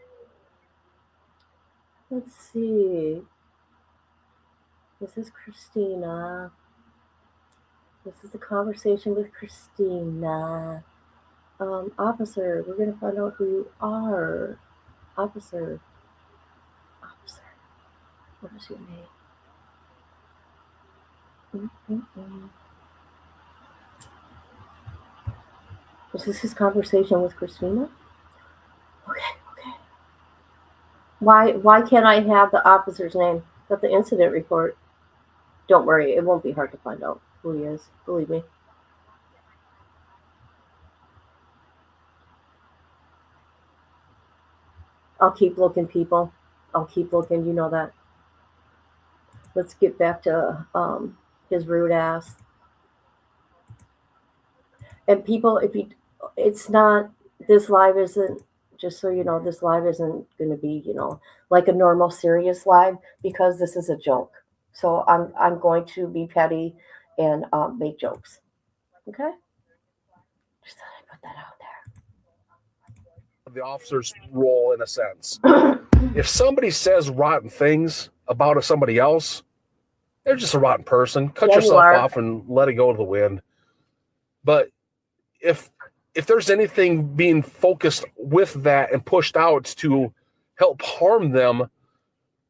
Let's see. This is Christina. This is a conversation with Christina. Officer, we're going to find out who you are. Officer. What is your name? Is this his conversation with Christina? Okay. Why can't I have the officer's name? Got the incident report. Don't worry, it won't be hard to find out who he is. Believe me. I'll keep looking, people. I'll keep looking, you know that. Let's get back to his rude ass. And people, it's not, this live isn't, just so you know, this live isn't going to be, like a normal serious live, because this is a joke. So I'm going to be petty and make jokes. Okay? Just thought I'd put that out there. The officer's role, in a sense. If somebody says rotten things about somebody else, they're just a rotten person. Cut yourself off and let it go to the wind. But if there's anything being focused with that and pushed out to help harm them,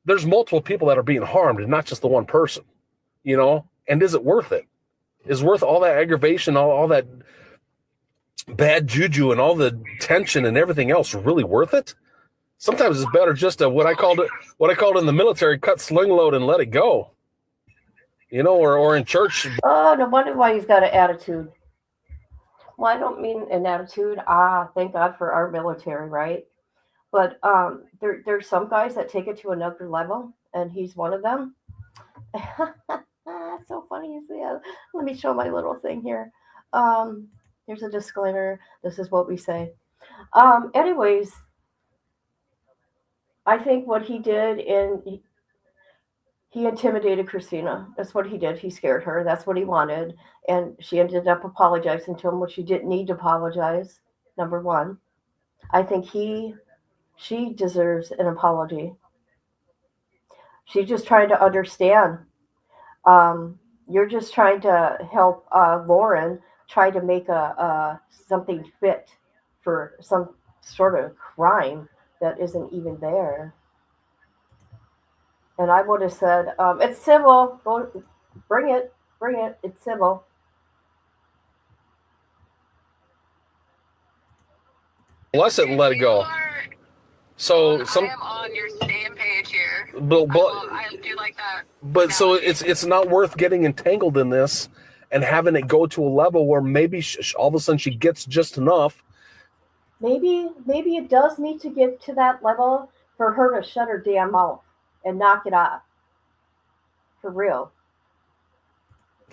there's multiple people that are being harmed and not just the one person, And is it worth it? Is worth all that aggravation, all that bad juju and all the tension and everything else really worth it? Sometimes it's better just to what I called in the military, cut sling load and let it go. Or in church. Oh, no wonder why he's got an attitude. Well, I don't mean an attitude. Thank God for our military, right? But there's some guys that take it to another level, and he's one of them. It's so funny. Let me show my little thing here. Here's a disclaimer. This is what we say. Anyways, I think what he did he intimidated Christina. That's what he did. He scared her. That's what he wanted. And she ended up apologizing to him, which she didn't need to apologize. Number one. I think she deserves an apology. She's just trying to understand. You're just trying to help Lauren try to make something fit for some sort of crime that isn't even there. And I would have said, it's civil. Go, bring it. It's civil. Bless it and let it go. So I am on your same page here. But I do like that. But so it's not worth getting entangled in this and having it go to a level where maybe all of a sudden she gets just enough. Maybe it does need to get to that level for her to shut her damn mouth and knock it off. For real.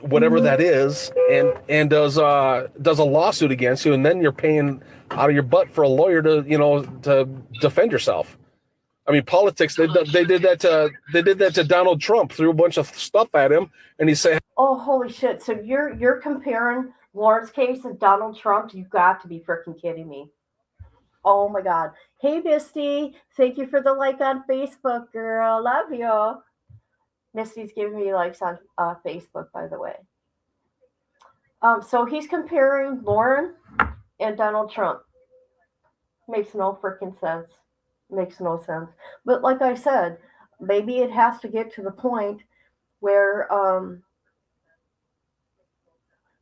Whatever that is, and does a lawsuit against you, and then you're paying out of your butt for a lawyer to defend yourself. I mean, politics. They did that to Donald Trump. Threw a bunch of stuff at him, and he said, "Oh, holy shit!" So you're comparing Lauren's case to Donald Trump? You got to be freaking kidding me! Oh my God! Hey, Misty, thank you for the like on Facebook, girl. Love you. Misty's giving me likes on Facebook, by the way. So he's comparing Lauren and Donald Trump. Makes no freaking sense. Makes no sense. But like I said, maybe it has to get to the point where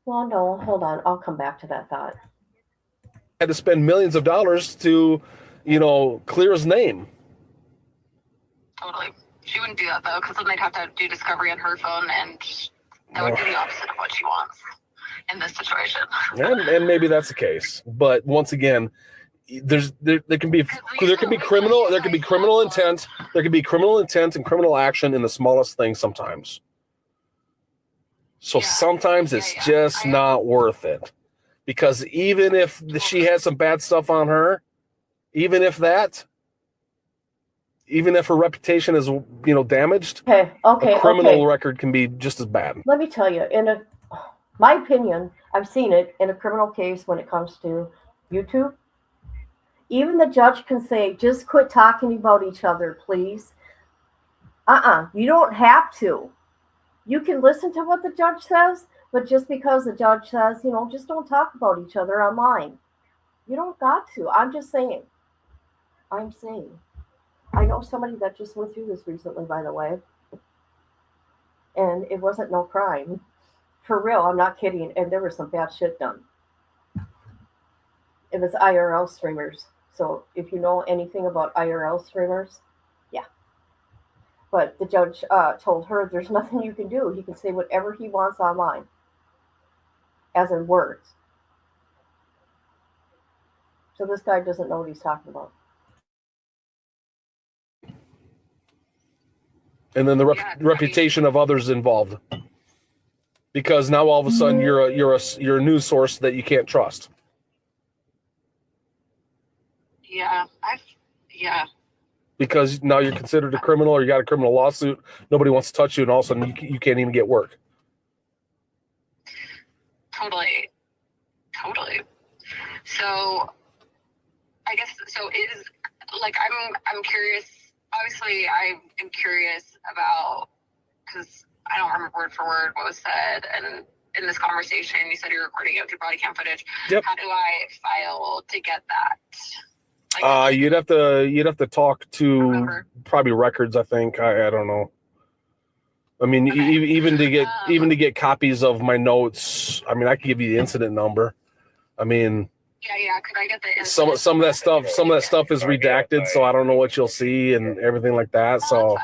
well, no, hold on, I'll come back to that thought. Had to spend millions of dollars to, clear his name. Totally. She wouldn't do that though, because then they'd have to do discovery on her phone, and that would be the opposite of what she wants in this situation. And maybe that's the case, but once again, there can be criminal intent. There can be criminal intent and criminal action in the smallest thing sometimes. So sometimes it's just not worth it, because even if she had some bad stuff on her, even if her reputation is damaged, okay, a criminal record can be just as bad. Let me tell you, my opinion, I've seen it in a criminal case when it comes to YouTube. Even the judge can say, just quit talking about each other, please. You don't have to. You can listen to what the judge says, but just because the judge says, just don't talk about each other online. You don't got to. I'm just saying. I know somebody that just went through this recently, by the way. And it wasn't no crime. For real, I'm not kidding. And there was some bad shit done. It was IRL streamers. So if you know anything about IRL streamers, yeah. But the judge told her there's nothing you can do. He can say whatever he wants online, as in words. So this guy doesn't know what he's talking about. And then the reputation of others involved, because now all of a sudden you're a news source that you can't trust. Yeah. Because now you're considered a criminal, or you got a criminal lawsuit. Nobody wants to touch you, and all of a sudden you can't even get work. Totally. So, I guess is like I'm curious. Obviously, I am curious about, because I don't remember word for word what was said, and in this conversation, you said you're recording it with your body cam footage. Yep. How do I file to get that? You'd have to talk to probably records. I think I don't know. I mean, even to get copies of my notes. I mean, I could give you the incident number. I mean, yeah. Could I get the some of that stuff? Some of that stuff is redacted, so I don't know what you'll see and everything like that. So,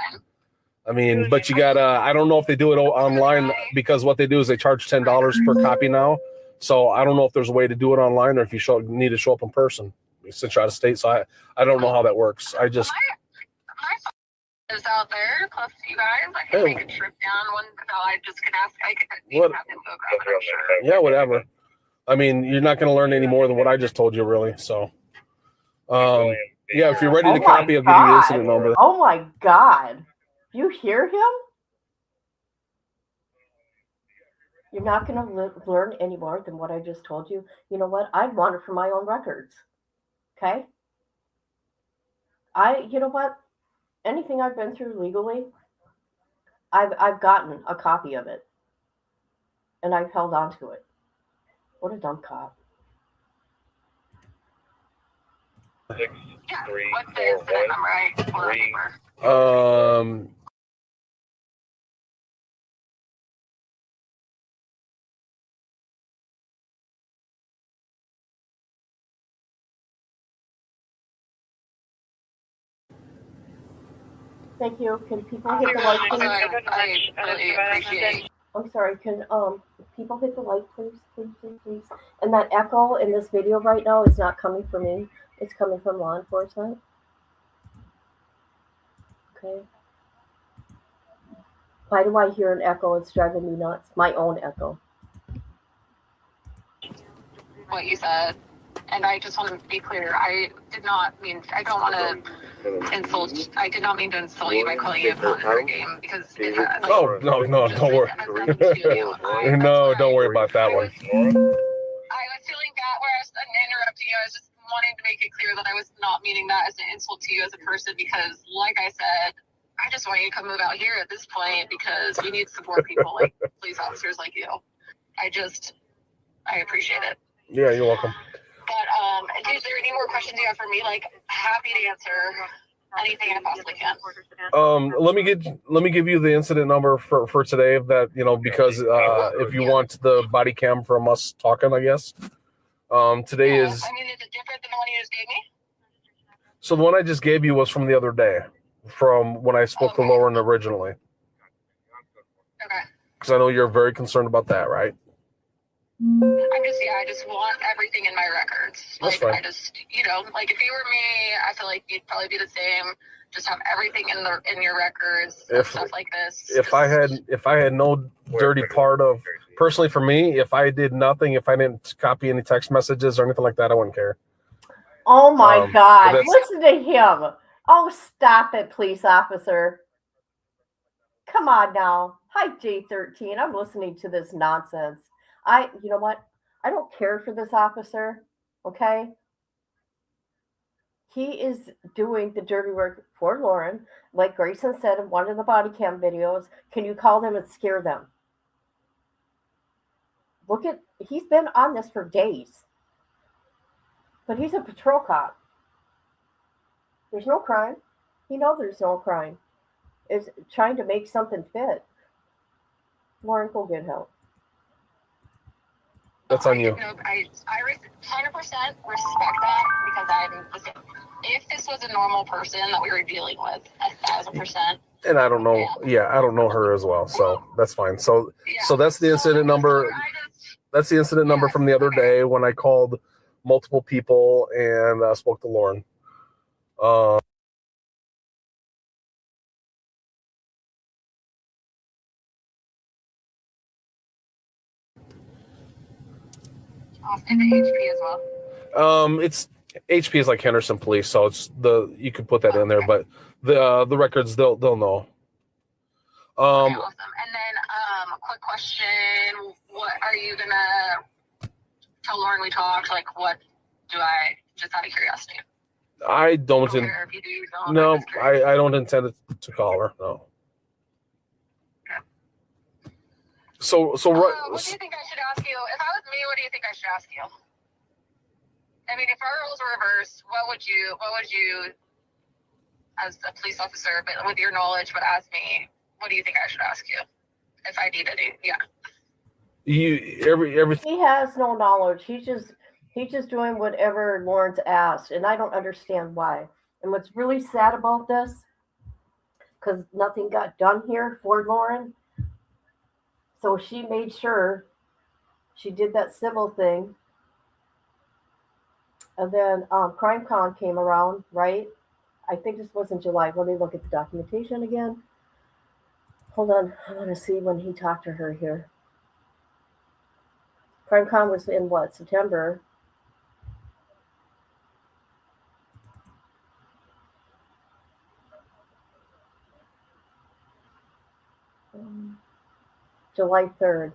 I mean, but you gotta. I don't know if they do it online, because what they do is they charge $10 per copy now. So I don't know if there's a way to do it online, or if you need to show up in person, since you're out of state. So I don't know how that works. I just. My is out there, plus you guys. I can make a trip down one. So I just can ask. I can have him go grab it, I'm sure. Yeah, whatever. I mean, you're not going to learn any more than what I just told you, really. So, if you're ready to copy, I'll give you the incident number. Oh my God. You hear him? You're not going to learn any more than what I just told you. You know what? I'd want it for my own records. Okay? You know what? Anything I've been through legally, I've gotten a copy of it. And I've held on to it. What a dumb cop. What's the incident number? Thank you. Can people hit the like, please? I really appreciate. I'm sorry. Can people hit the like, please? And that echo in this video right now is not coming from me. It's coming from law enforcement. Okay. Why do I hear an echo? It's driving me nuts. My own echo. What you said. And I just want to be clear. I did not mean. I don't want to insult. I did not mean to insult you by calling you a pawn in our game, because it has. Oh no! Don't worry. No, don't worry about that one. I was feeling bad where I was interrupting you. I was just wanting to make it clear that I was not meaning that as an insult to you as a person, because, like I said, I just want you to come move out here at this point, because we need support people like police officers like you. I appreciate it. Yeah, you're welcome. But is there any more questions you have for me? Like, happy to answer. anything I possibly can. Let me give you the incident number for today. That because if you want the body cam from us talking, I guess. Today is. I mean, is it different than the one you just gave me? So the one I just gave you was from the other day, from when I spoke to Lauren originally. Okay. Because I know you're very concerned about that, right? I just want everything in my records. That's like, fine. I just, like if you were me, I feel like you'd probably be the same. Just have everything in your records, stuff like this. If I had no dirty part of, personally for me, if I did nothing, if I didn't copy any text messages or anything like that, I wouldn't care. Oh my God! Listen to him. Oh, stop it, police officer. Come on now. Hi, J13. I'm listening to this nonsense. You know what? I don't care for this officer. Okay. He is doing the dirty work for Lauren. Like Grayson said in one of the body cam videos, can you call them and scare them? He's been on this for days. But he's a patrol cop. There's no crime. He knows there's no crime. Is trying to make something fit. Lauren, go get help. That's on you. I 100% respect that because I'm the same. If this was a normal person that we were dealing with, 1,000%. And I don't know. Yeah, I don't know her as well, so that's fine. So that's the incident number. That's the incident number from the other day when I called multiple people and spoke to Lauren. And the HP as well. It's HP is like Henderson Police, so it's you can put that in there, but the records they'll know. Awesome. And then quick question: what are you gonna tell Lauren we talked? Like, what do I just out of curiosity? I don't. Care if you do, don't. No, I don't intend to call her. No. So what do you think I should ask you? If I was me, what do you think I should ask you? I mean, if our roles were reversed, what would you, as a police officer, but with your knowledge, but as me, what do you think I should ask you? If I needed it, yeah. Everything. He has no knowledge. He's just doing whatever Lauren's asked, and I don't understand why. And what's really sad about this, because nothing got done here for Lauren. So she made sure she did that civil thing. And then CrimeCon came around, right? I think this was in July. Let me look at the documentation again. Hold on. I want to see when he talked to her here. CrimeCon was in what? September. July 3rd.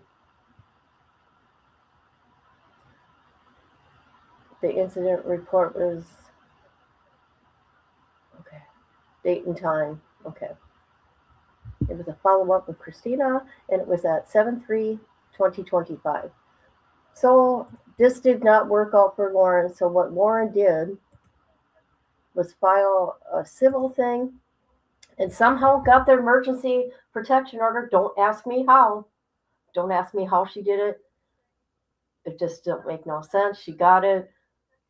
The incident report was, okay, date and time, okay. It was a follow-up with Christina, and it was at 7/3/2025. So this did not work out for Lauren, so what Lauren did was file a civil thing and somehow got the emergency protection order. Don't ask me how. Don't ask me how she did it. It just didn't make no sense. She got it.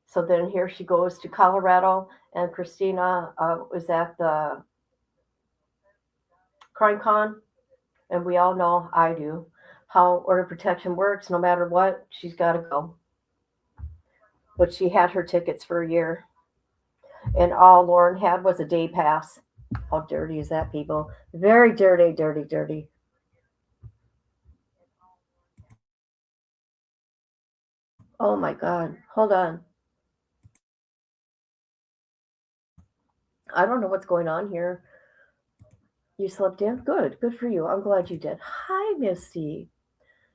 So then here she goes to Colorado, and Christina was at the CrimeCon, and we all know, I do, how order protection works. No matter what, she's got to go. But she had her tickets for a year, and all Lauren had was a day pass. How dirty is that, people? Very dirty, dirty, dirty. Oh my God. Hold on. I don't know what's going on here. You slept in? Good. Good for you. I'm glad you did. Hi, Misty.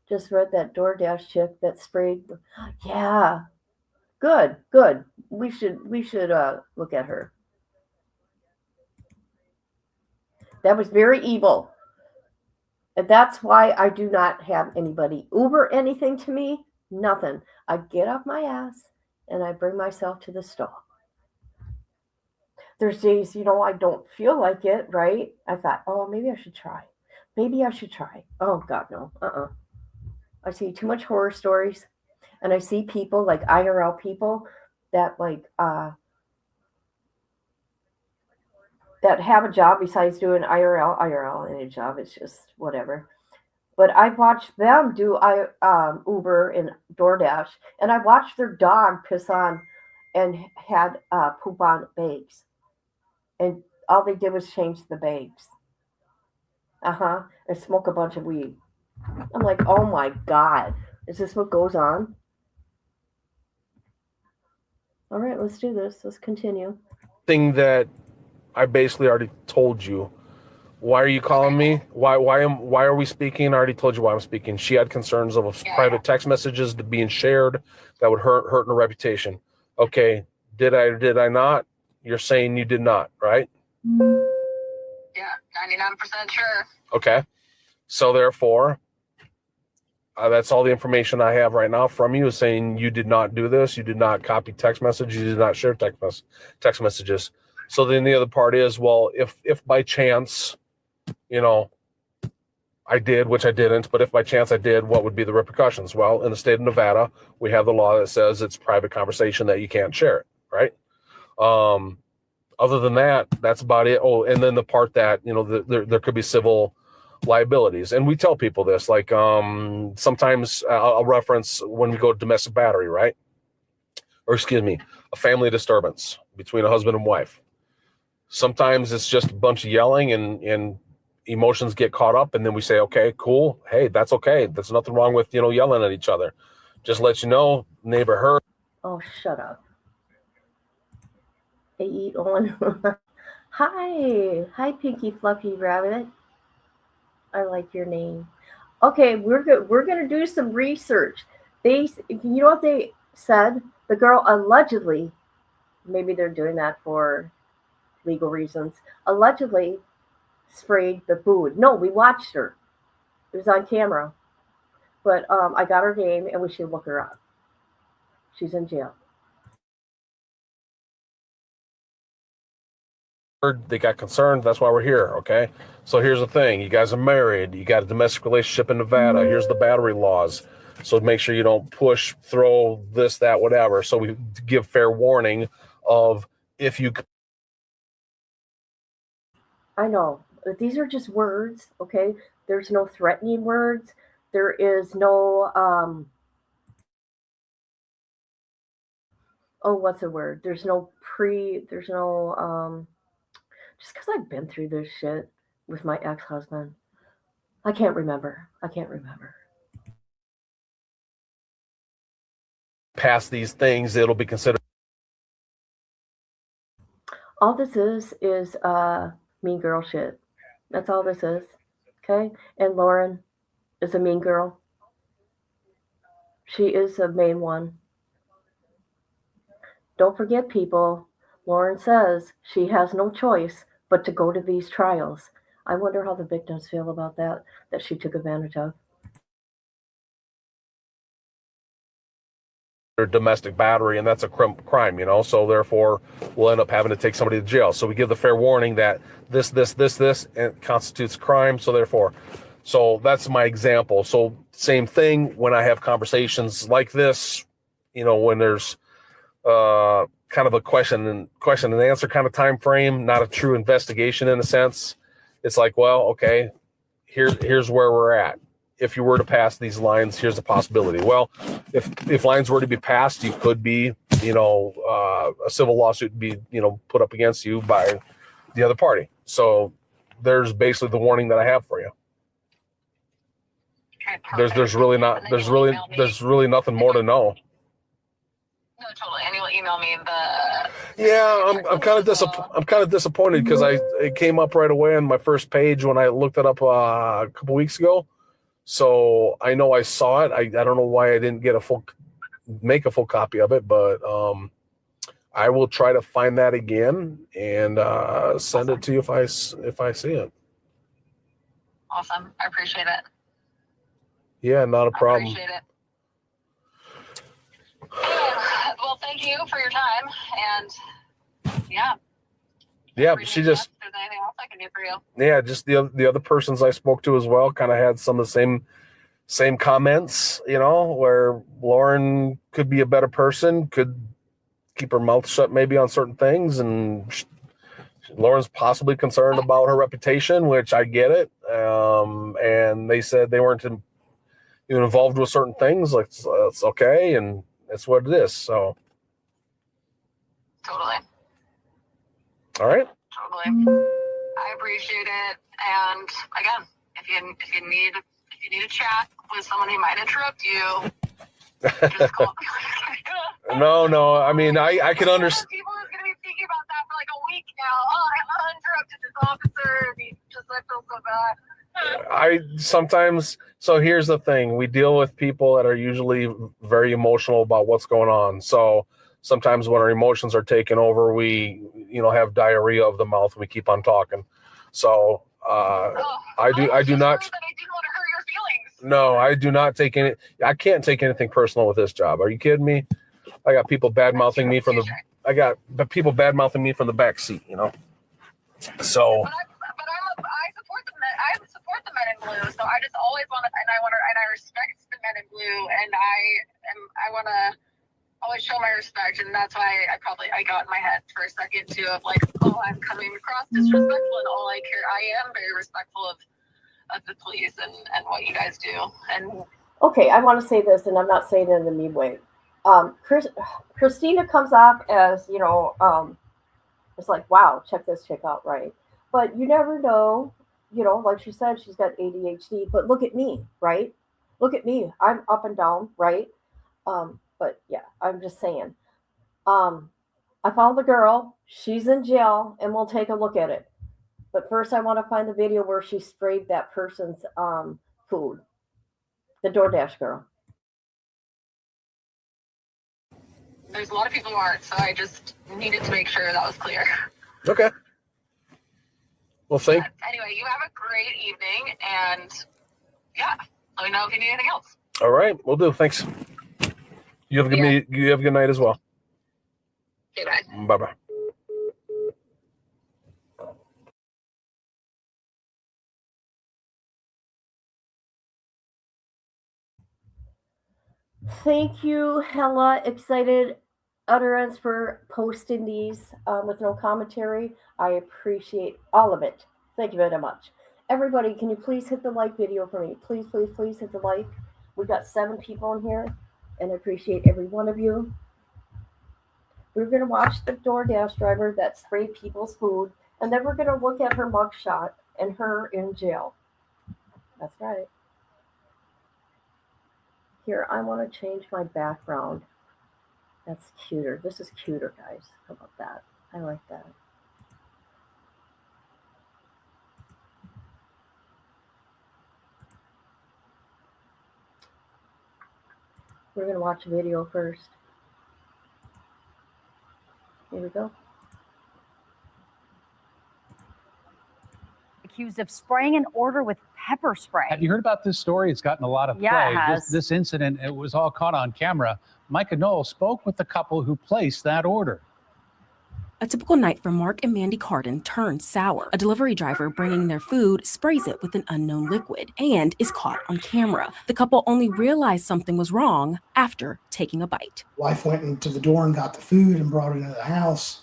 Just read that DoorDash chick that sprayed. Yeah. Good. Good. We should look at her. That was very evil. And that's why I do not have anybody Uber anything to me. Nothing. I get off my ass and I bring myself to the stall. There's days, I don't feel like it, right? I thought, oh, maybe I should try. Maybe I should try. Oh, God, no. I see too much horror stories, and I see people like IRL people that that have a job besides doing IRL and a job. It's just whatever. But I watched them do Uber and DoorDash, and I watched their dog piss on and had poop on bags, and all they did was change the bags. And smoke a bunch of weed. I'm like, oh my God, is this what goes on? All right, let's do this. Let's continue. Thing that I basically already told you. Why are you calling me? Why are we speaking? I already told you why I'm speaking. She had concerns of private text messages being shared that would hurt her reputation. Okay, did I not? You're saying you did not, right? Yeah, 99% sure. Okay, so therefore, that's all the information I have right now from you is saying you did not do this. You did not copy text messages. You did not share text messages. So then the other part is, well, if by chance, I did, which I didn't, but if by chance I did, what would be the repercussions? Well, in the state of Nevada, we have the law that says it's private conversation that you can't share it, right? Other than that, that's about it. Oh, and then the part that, there could be civil liabilities. And we tell people this, like sometimes I'll reference when we go to domestic battery, right? Or excuse me, a family disturbance between a husband and wife. Sometimes it's just a bunch of yelling and emotions get caught up, and then we say, okay, cool. Hey, that's okay. There's nothing wrong with, yelling at each other. Just let you know, neighbor heard. Oh, shut up. They eat on. Hi, Pinky Fluffy Rabbit. I like your name. Okay, we're gonna do some research. You know what they said? The girl allegedly, maybe they're doing that for legal reasons, allegedly sprayed the food. No, we watched her. It was on camera. But I got her name, and we should look her up. She's in jail. They got concerned. That's why we're here. Okay. So here's the thing. You guys are married. You got a domestic relationship in Nevada. Here's the battery laws. So make sure you don't push, throw this, that, whatever. So we give fair warning of if you. I know. But these are just words. Okay. There's no threatening words. There is no, what's the word? There's no just because I've been through this shit with my ex-husband. I can't remember. Pass these things, it'll be considered. All this is mean girl shit. That's all this is. Okay? And Lauren is a mean girl. She is the main one. Don't forget, people, Lauren says she has no choice but to go to these trials. I wonder how the victims feel about that she took advantage of. Domestic battery, and that's a crime, so therefore we'll end up having to take somebody to jail. So we give the fair warning that this and constitutes crime, so therefore. So that's my example. So same thing when I have conversations like this, when there's kind of a question and answer kind of time frame, not a true investigation in a sense. It's like, well, okay, here's where we're at. If you were to pass these lines, here's a possibility. Well, if lines were to be passed, you could be, a civil lawsuit be, put up against you by the other party. So there's basically the warning that I have for you. Okay, there's really nothing more to know. No, totally. And you'll email me the. Yeah, I'm kind of disappointed because it came up right away on my first page when I looked it up a couple weeks ago. So I know I saw it. I don't know why I didn't make a full copy of it, but I will try to find that again and send it to you if I see it. Awesome. I appreciate it. Yeah, not a problem. I appreciate it. Well, thank you for your time, and yeah, Yeah, she just. If there's anything else I can do for you. Yeah, just the other persons I spoke to as well kind of had some of the same comments, where Lauren could be a better person, could keep her mouth shut maybe on certain things, and Lauren's possibly concerned about her reputation, which I get it. And they said they weren't even involved with certain things. Like, it's okay, and it's what it is. So, Totally. All right. Totally. I appreciate it. And again, if you need a chat with someone who might interrupt you, just call me. No. I mean, I can understand. People are going to be thinking about that for like a week now. Oh, I interrupted this officer, and I feel so bad. So here's the thing. We deal with people that are usually very emotional about what's going on. So sometimes when our emotions are taken over, we, have diarrhea of the mouth and we keep on talking. So I do not. I didn't want to hurt your feelings. No, I do not take any. I can't take anything personal with this job. Are you kidding me? I got people bad mouthing me from the back seat. So. But I support the men in blue. So I just always want to, and I respect the men in blue, and I want to always show my respect, and that's why I got in my head for a second too of like, oh, I'm coming across disrespectful, and all I care. I am very respectful of the police and what you guys do. And okay, I want to say this, and I'm not saying it in the mean way. Christina comes off as, it's like, wow, check this chick out, right? But you never know, like she said, she's got ADHD, but look at me, right? Look at me. I'm up and down, right? But yeah, I'm just saying. I found the girl. She's in jail, and we'll take a look at it. But first, I want to find the video where she sprayed that person's food. The DoorDash girl. there's a lot of people who aren't, so I just needed to make sure that was clear. Okay. Well, anyway, you have a great evening, and yeah, let me know if you need anything else. All right, we'll do. Thanks. You have a good you have a good night as well. Okay, bye. Bye-bye. Thank you, Hella. Excited utterance for posting these with no commentary. I appreciate all of it. Thank you very much. Everybody, can you please hit the like video for me? Please, please, please hit the like. We got 7 people in here, and I appreciate every one of you. We're going to watch the DoorDash driver that sprayed people's food, and then we're going to look at her mugshot and her in jail. That's right. Here, I want to change my background. That's cuter. This is cuter, guys. How about that? I like that. We're going to watch a video first. Here we go. Accused of spraying an order with pepper spray. Have you heard about this story? It's gotten a lot of play. Yeah, it has. This incident, it was all caught on camera. Micah Knoll spoke with the couple who placed that order. A typical night for Mark and Mandy Carden turns sour. A delivery driver bringing their food sprays it with an unknown liquid and is caught on camera. The couple only realized something was wrong after taking a bite. Wife went into the door and got the food and brought it into the house.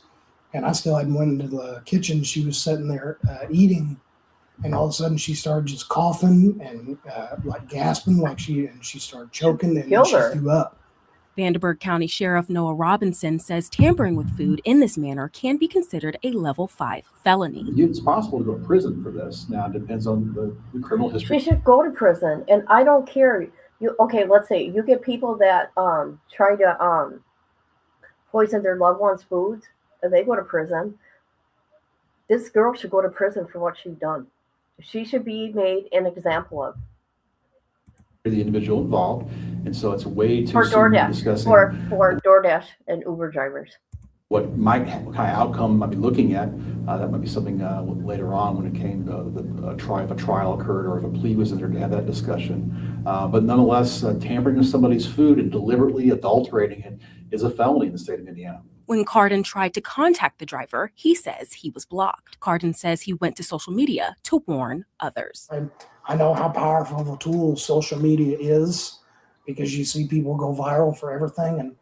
And I still hadn't went into the kitchen. She was sitting there eating. And all of a sudden she started just coughing and like gasping, like she started choking, and then she threw up. Vanderburgh County Sheriff Noah Robinson says tampering with food in this manner can be considered a level 5 felony. It's possible to go to prison for this. Now it depends on the criminal history. She should go to prison, and I don't care. Let's say you get people that try to poison their loved ones' foods, and they go to prison. This girl should go to prison for what she's done. She should be made an example of. The individual involved, and so it's way too for soon DoorDash, discussing for DoorDash and Uber drivers. What kind of outcome might be looking at. That might be something later on when it came to if a trial occurred or if a plea was entered to have that discussion. But nonetheless, tampering with somebody's food and deliberately adulterating it is a felony in the state of Indiana. When Carden tried to contact the driver, he says he was blocked. Carden says he went to social media to warn others. I know how powerful of a tool social media is because you see people go viral for everything. And,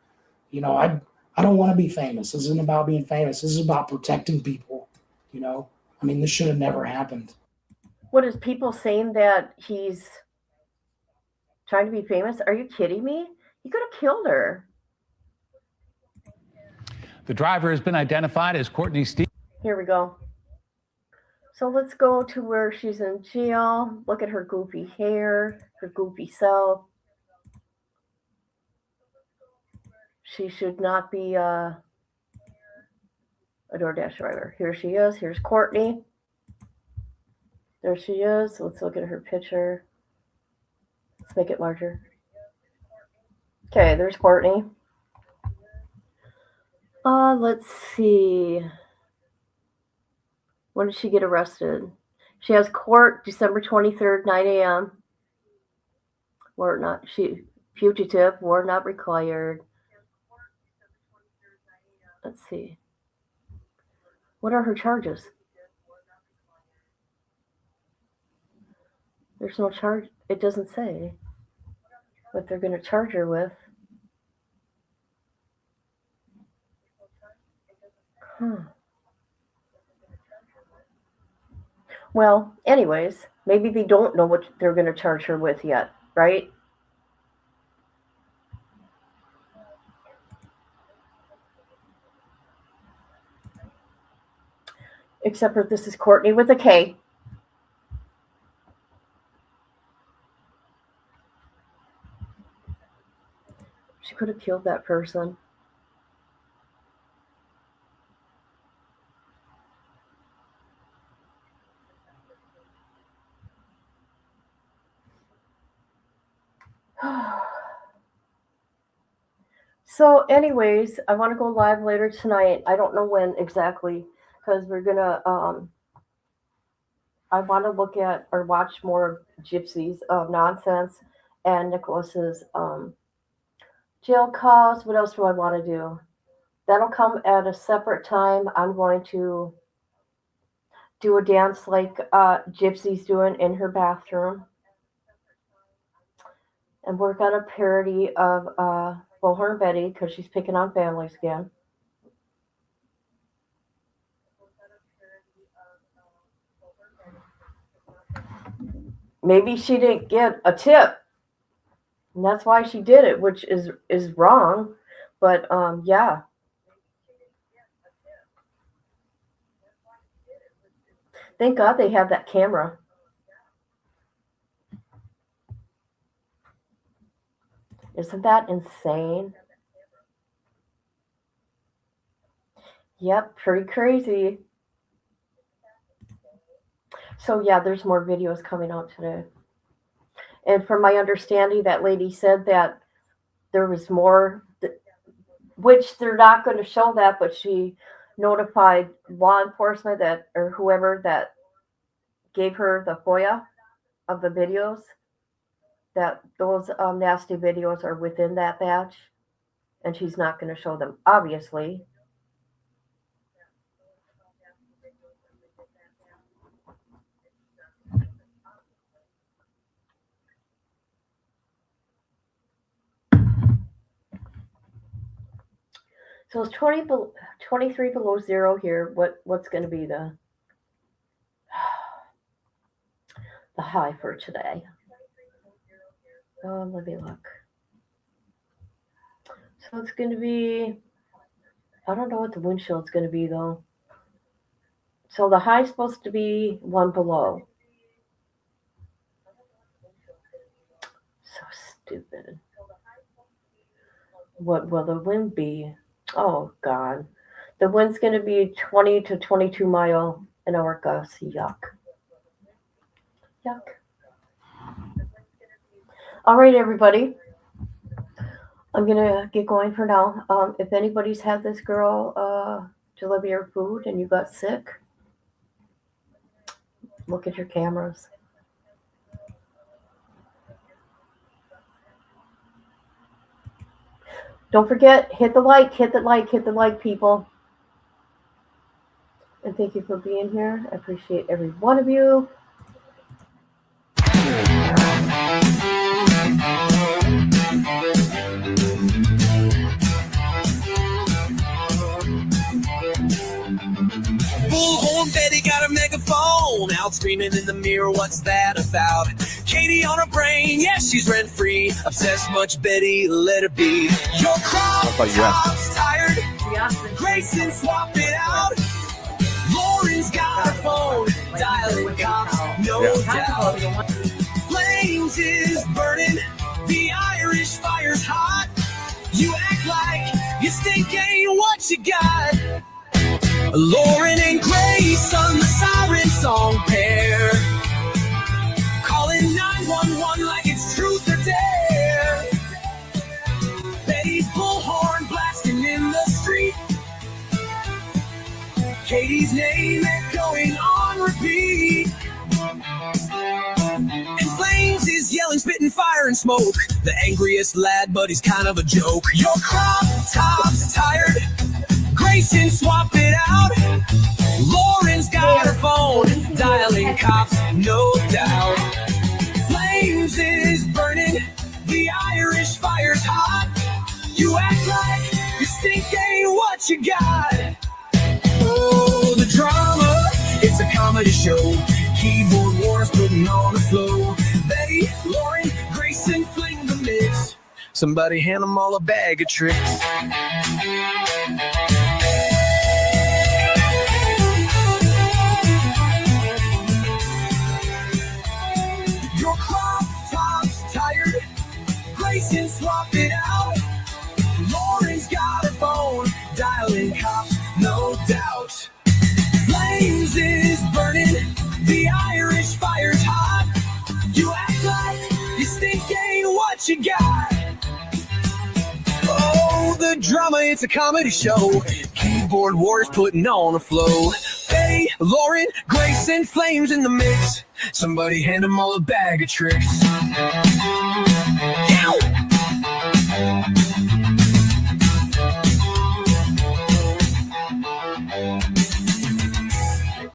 you know, I don't want to be famous. This isn't about being famous. This is about protecting people, you know. I mean, this should have never happened. What is people saying that he's trying to be famous? Are you kidding me? He could have killed her. The driver has been identified as Courtney Stevens. Here we go. So let's go to where she's in jail. Look at her goofy hair, her goofy self. She should not be a DoorDash driver. Here she is. Here's Courtney. There she is. Let's look at her picture. Let's make it larger. Okay, there's Courtney. Let's see. When did she get arrested? She has court December 23rd, 9 a.m. Fugitive, warrant not required. Let's see. What are her charges? There's no charge. It doesn't say what they're going to charge her with. Well, anyways, maybe they don't know what they're going to charge her with yet, right? Except for this is Courtney with a K. She could have killed that person. So anyways, I want to go live later tonight. I don't know when exactly, because we're gonna I want to look at or watch more Gypsies of Nonsense and Nicholas's jail calls. What else do I want to do? That'll come at a separate time. I'm going to do a dance like Gypsy's doing in her bathroom and work on a parody of Bullhorn Betty because she's picking on families again. Maybe she didn't get a tip, and that's why she did it, which is wrong. But yeah. Thank God they had that camera. Isn't that insane? Yep, pretty crazy. So yeah, there's more videos coming out today. And from my understanding, that lady said that there was more, which they're not going to show that, but she notified law enforcement that, or whoever that gave her the FOIA of the videos, that those nasty videos are within that batch, and she's not going to show them, obviously. So it's 23 below zero here. What's going to be the high for today? Let me look. So it's going to be, I don't know what the wind chill is going to be though. So the high is supposed to be 1 below. So stupid. What will the wind be? Oh God. The wind's going to be 20 to 22 mile an hour gusts. Yuck. Yuck. All right, everybody. I'm going to get going for now. If anybody's had this girl deliver your food and you got sick, look at your cameras. Don't forget, hit the like, people. And thank you for being here. I appreciate every one of you. Bullhorn Betty got a megaphone, out screaming in the mirror, what's that about? Katie on her brain, yeah, she's rent-free, obsessed much Betty, let her be. Your crop top's tired, Grayson swap it out. Lauren's got her phone, dialing cops, no doubt. Flames is burning, the Irish fire's hot. You act like you stink ain't what you got. Lauren and Grace on the siren song pair, calling 911 like it's truth or dare. Betty's bullhorn blasting in the street, Katie's name echoing on repeat. And Flames is yelling, spitting fire and smoke, the angriest lad, but he's kind of a joke. Your crop top's tired, Grayson swap it out. Lauren's got her phone, dialing cops, no doubt. Flames is burning, the Irish fire's hot. You act like you stink ain't what you got. Oh, the drama, it's a comedy show. Keyboard wars putting on the flow. Betty, Lauren, Grayson fling the mix. Somebody hand them all a bag of tricks. Your crop top's tired, Grayson swap it out. Lauren's got her phone, dialing cops, no doubt. Flames is burning, the Irish fire's hot. You act like you stink ain't what you got. Oh, the drama, it's a comedy show. Keyboard wars putting on a flow. Betty, Lauren, Grayson, Flames in the mix. Somebody hand them all a bag of tricks.